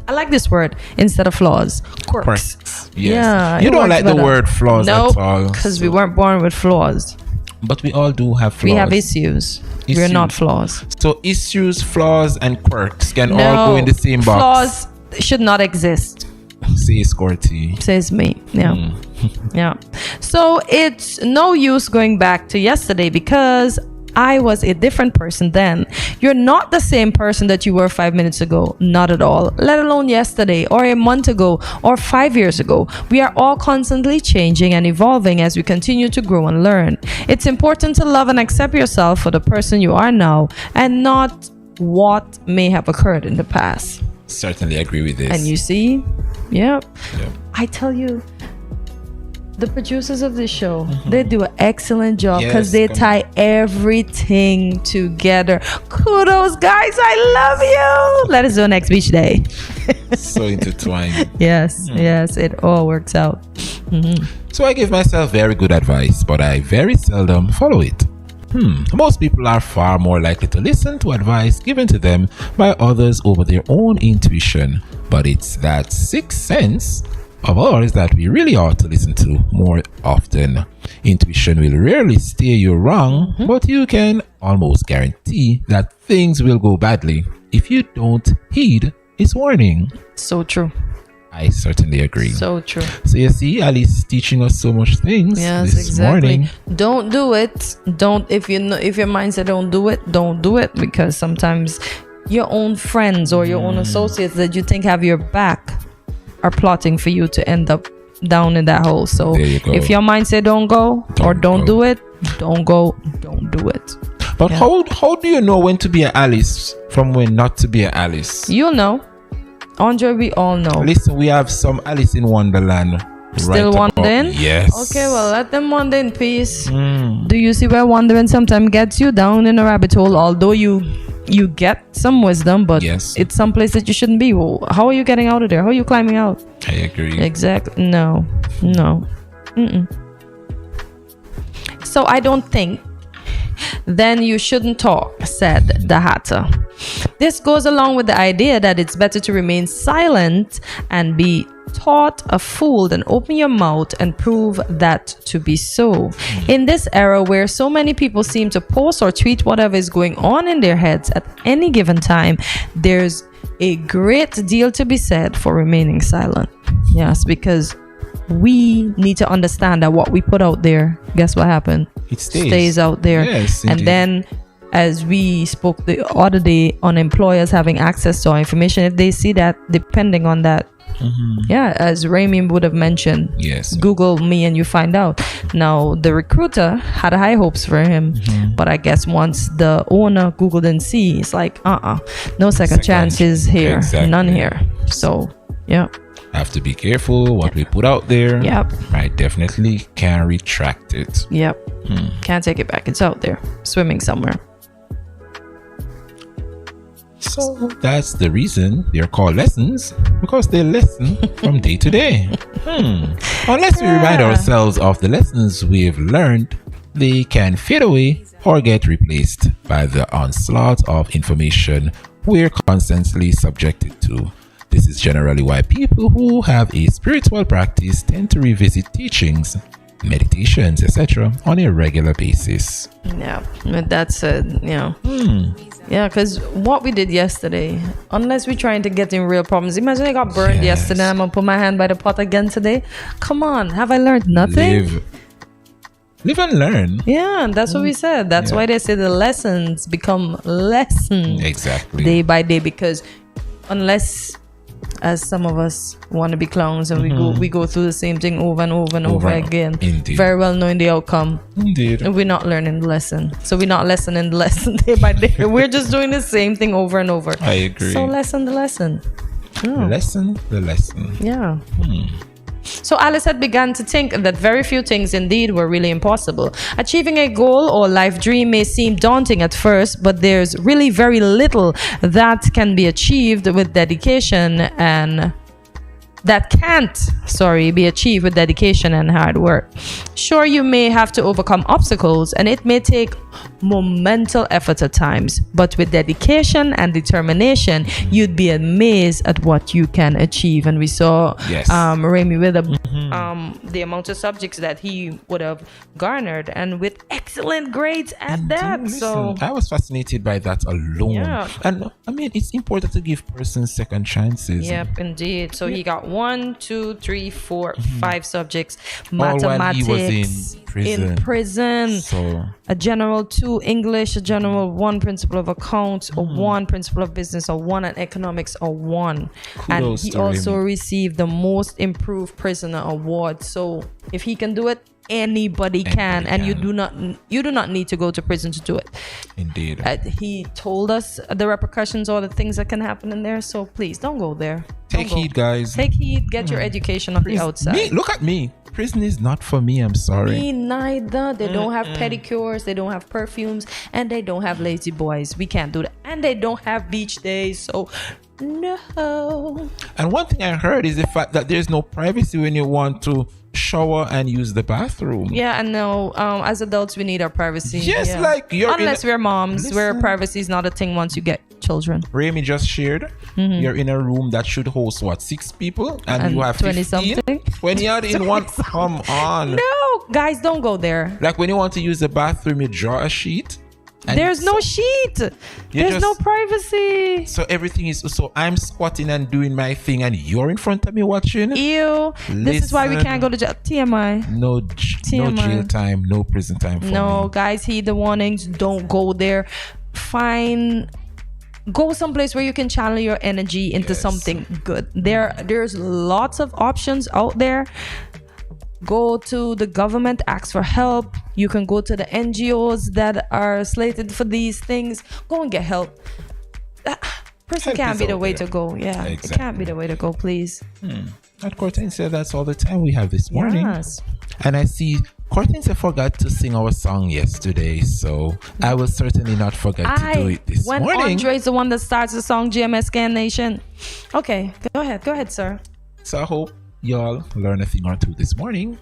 Speaker 2: I like this word instead of flaws. Quirks.
Speaker 1: Yes.
Speaker 2: Yeah,
Speaker 1: you don't like the word flaws at all.
Speaker 2: Because we weren't born with flaws.
Speaker 1: But we all do have flaws.
Speaker 2: We have issues. We're not flaws.
Speaker 1: So issues, flaws, and quirks can all go in the same box.
Speaker 2: Flaws should not exist.
Speaker 1: Says Corty.
Speaker 2: Says me. Yeah. Yeah. So it's no use going back to yesterday because I was a different person then. You're not the same person that you were 5 minutes ago. Not at all. Let alone yesterday or a month ago or 5 years ago. We are all constantly changing and evolving as we continue to grow and learn. It's important to love and accept yourself for the person you are now and not what may have occurred in the past.
Speaker 1: Certainly agree with this.
Speaker 2: And you see, I tell you, The producers of the show, they do an excellent job because
Speaker 1: Yes,
Speaker 2: they tie everything together. Kudos, guys. I love you. Let us know next beach day.
Speaker 1: So intertwined.
Speaker 2: Yes, yes, it all works out.
Speaker 1: So I give myself very good advice, but I very seldom follow it. Most people are far more likely to listen to advice given to them by others over their own intuition. But it's that sixth sense of ours that we really ought to listen to more often. Intuition will rarely steer you wrong, but you can almost guarantee that things will go badly if you don't heed its warning.
Speaker 2: So true.
Speaker 1: I certainly agree.
Speaker 2: So true.
Speaker 1: So you see, Alice teaching us so much things this morning.
Speaker 2: Don't do it. Don't if your mind said don't do it because sometimes your own friends or your own associates that you think have your back are plotting for you to end up down in that hole. So if your mind said don't go or don't do it, don't go, don't do it.
Speaker 1: But how do you know when to be an Alice from when not to be an Alice?
Speaker 2: You'll know. Andre, we all know.
Speaker 1: Listen, we have some Alice in Wonderland.
Speaker 2: Still wondering?
Speaker 1: Yes.
Speaker 2: Okay, well, let them wander in peace. Do you see where wandering sometimes gets you down in a rabbit hole? Although you get some wisdom, but it's some place that you shouldn't be. Well, how are you getting out of there? How are you climbing out?
Speaker 1: I agree.
Speaker 2: Exactly. No. So I don't think then you shouldn't talk, said the Hatter. This goes along with the idea that it's better to remain silent and be taught a fool than open your mouth and prove that to be so. In this era where so many people seem to post or tweet whatever is going on in their heads at any given time, there's a great deal to be said for remaining silent. Yes, because we need to understand that what we put out there, guess what happened?
Speaker 1: It stays
Speaker 2: out there.
Speaker 1: Yes,
Speaker 2: and then, as we spoke the other day on employers having access to our information, if they see that, depending on that, as Raymond would have mentioned, Google me and you find out. Now, the recruiter had high hopes for him, but I guess once the owner Googled and see, it's like, no second chances here, none here. So,
Speaker 1: have to be careful what we put out there. I definitely can retract it.
Speaker 2: Can't take it back. It's out there, swimming somewhere.
Speaker 1: So that's the reason they're called lessons, because they lesson from day to day. Unless we remind ourselves of the lessons we've learned, they can fade away or get replaced by the onslaught of information we're constantly subjected to. This is generally why people who have a spiritual practice tend to revisit teachings, meditations, etc. on a regular basis.
Speaker 2: With that said, because what we did yesterday, unless we're trying to get in real problems, imagine I got burned yesterday and I'm gonna put my hand by the pot again today. Come on, have I learned nothing?
Speaker 1: Live and learn.
Speaker 2: And that's what we said. That's why they say the lessons become lessons day by day, because unless, as some of us want to be clowns and we go through the same thing over and over and over again, very well knowing the outcome, and we're not learning the lesson. So we're not lessening the lesson day by day. We're just doing the same thing over and over.
Speaker 1: I agree.
Speaker 2: So lesson the lesson.
Speaker 1: Lesson the lesson.
Speaker 2: So Alice had begun to think that very few things indeed were really impossible. Achieving a goal or life dream may seem daunting at first, but there's really very little that can be achieved with dedication and be achieved with dedication and hard work. Sure, you may have to overcome obstacles and it may take monumental effort at times, but with dedication and determination, you'd be amazed at what you can achieve. And we saw Remy with the amount of subjects that he would have garnered, and with excellent grades at that. So
Speaker 1: I was fascinated by that alone. And I mean, it's important to give persons second chances.
Speaker 2: Indeed. So he got 1, 2, 3, 4, 5 subjects.
Speaker 1: Mathematics, while he was
Speaker 2: in prison.
Speaker 1: So
Speaker 2: a general 2 English, a general 1 principle of accounts, or 1 principle of business, or 1 on economics, or 1. And he also received the most improved prisoner award. So if he can do it, anybody can. And you do not need to go to prison to do it.
Speaker 1: Indeed.
Speaker 2: He told us the repercussions or the things that can happen in there. So please don't go there.
Speaker 1: Take heed, guys.
Speaker 2: Take heed. Get your education on the outside.
Speaker 1: Look at me. Prison is not for me, I'm sorry.
Speaker 2: Me neither. They don't have pedicures, they don't have perfumes, and they don't have lazy boys. We can't do that. And they don't have beach days, so no.
Speaker 1: And one thing I heard is the fact that there's no privacy when you want to shower and use the bathroom.
Speaker 2: Yeah, and no, as adults, we need our privacy.
Speaker 1: Yes,
Speaker 2: yeah.
Speaker 1: like you're
Speaker 2: unless we're moms, where privacy is not a thing once you get children.
Speaker 1: Remy just shared. You're in a room that should host what, 6 people, and you have
Speaker 2: 20
Speaker 1: 15?
Speaker 2: something.
Speaker 1: 20 odd in one. Come on.
Speaker 2: No, guys, don't go there.
Speaker 1: Like when you want to use the bathroom, you draw a sheet.
Speaker 2: There's no sheet. There's no privacy.
Speaker 1: So everything is. So I'm squatting and doing my thing, and you're in front of me watching.
Speaker 2: Ew. This is why we can't go to jail. TMI.
Speaker 1: No jail time, no prison time for
Speaker 2: No,
Speaker 1: me.
Speaker 2: guys, heed the warnings. Don't go there. Go someplace where you can channel your energy into something good. There's lots of options out there. Go to the government, ask for help. You can go to the NGOs that are slated for these things. Go and get help. Prison can't be the way to go. Yeah, it can't be the way to go, please.
Speaker 1: And Cortensia, that's all the time we have this morning.
Speaker 2: Yes.
Speaker 1: And I see Cortensia forgot to sing our song yesterday, so I will certainly not forget to do it this morning.
Speaker 2: Andre is the one that starts the song GMSKN Nation. Okay, go ahead, sir.
Speaker 1: So I hope y'all learn a thing or two this morning.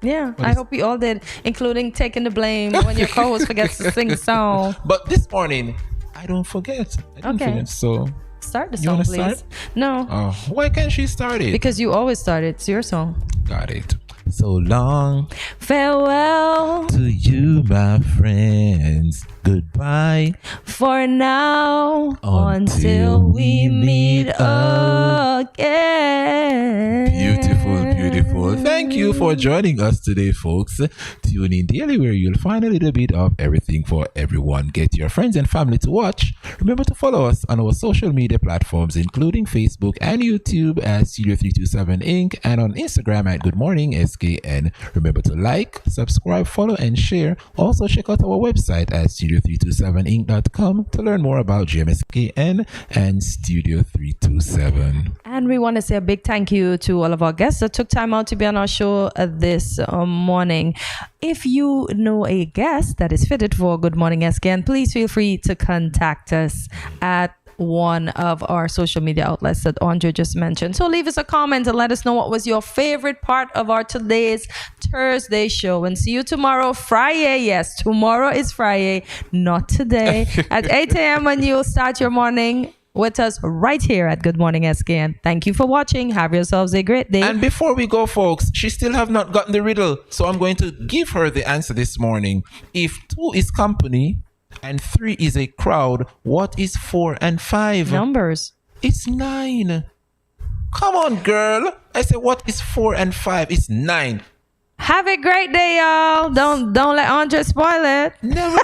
Speaker 2: Yeah, I hope we all did, including taking the blame when your co-host forgets to sing the song.
Speaker 1: But this morning, I don't forget. I didn't forget, so
Speaker 2: start the
Speaker 1: you
Speaker 2: song,
Speaker 1: wanna
Speaker 2: please.
Speaker 1: start?
Speaker 2: No.
Speaker 1: Oh, why can't she start it?
Speaker 2: Because you always start it. It's your song.
Speaker 1: Got it. So long.
Speaker 2: Farewell
Speaker 1: to you, my friends. Goodbye
Speaker 2: for now until we meet again.
Speaker 1: Beautiful. Thank you for joining us today, folks. Tune in daily where you'll find a little bit of everything for everyone. Get your friends and family to watch. Remember to follow us on our social media platforms, including Facebook and YouTube at Studio 327 Inc. and on Instagram at Good Morning SKN. Remember to like, subscribe, follow, and share. Also, check out our website at studio327inc.com to learn more about GMSKN and Studio 327.
Speaker 2: And we want to say a big thank you to all of our guests that took time out to be on our show this morning. If you know a guest that is fitted for Good Morning SKN, please feel free to contact us at one of our social media outlets that Andre just mentioned. So leave us a comment and let us know what was your favorite part of our today's Thursday show. And see you tomorrow, Friday. Yes, tomorrow is Friday, not today. At 8 a.m. when you'll start your morning with us right here at Good Morning SKN. Thank you for watching. Have yourselves a great day.
Speaker 1: And before we go, folks, she still have not gotten the riddle. So I'm going to give her the answer this morning. If 2 is company and 3 is a crowd, what is 4 and 5?
Speaker 2: Numbers.
Speaker 1: It's 9. Come on, girl. I said, what is 4 and 5? It's 9.
Speaker 2: Have a great day, y'all. Don't let Andre spoil it.
Speaker 1: Never.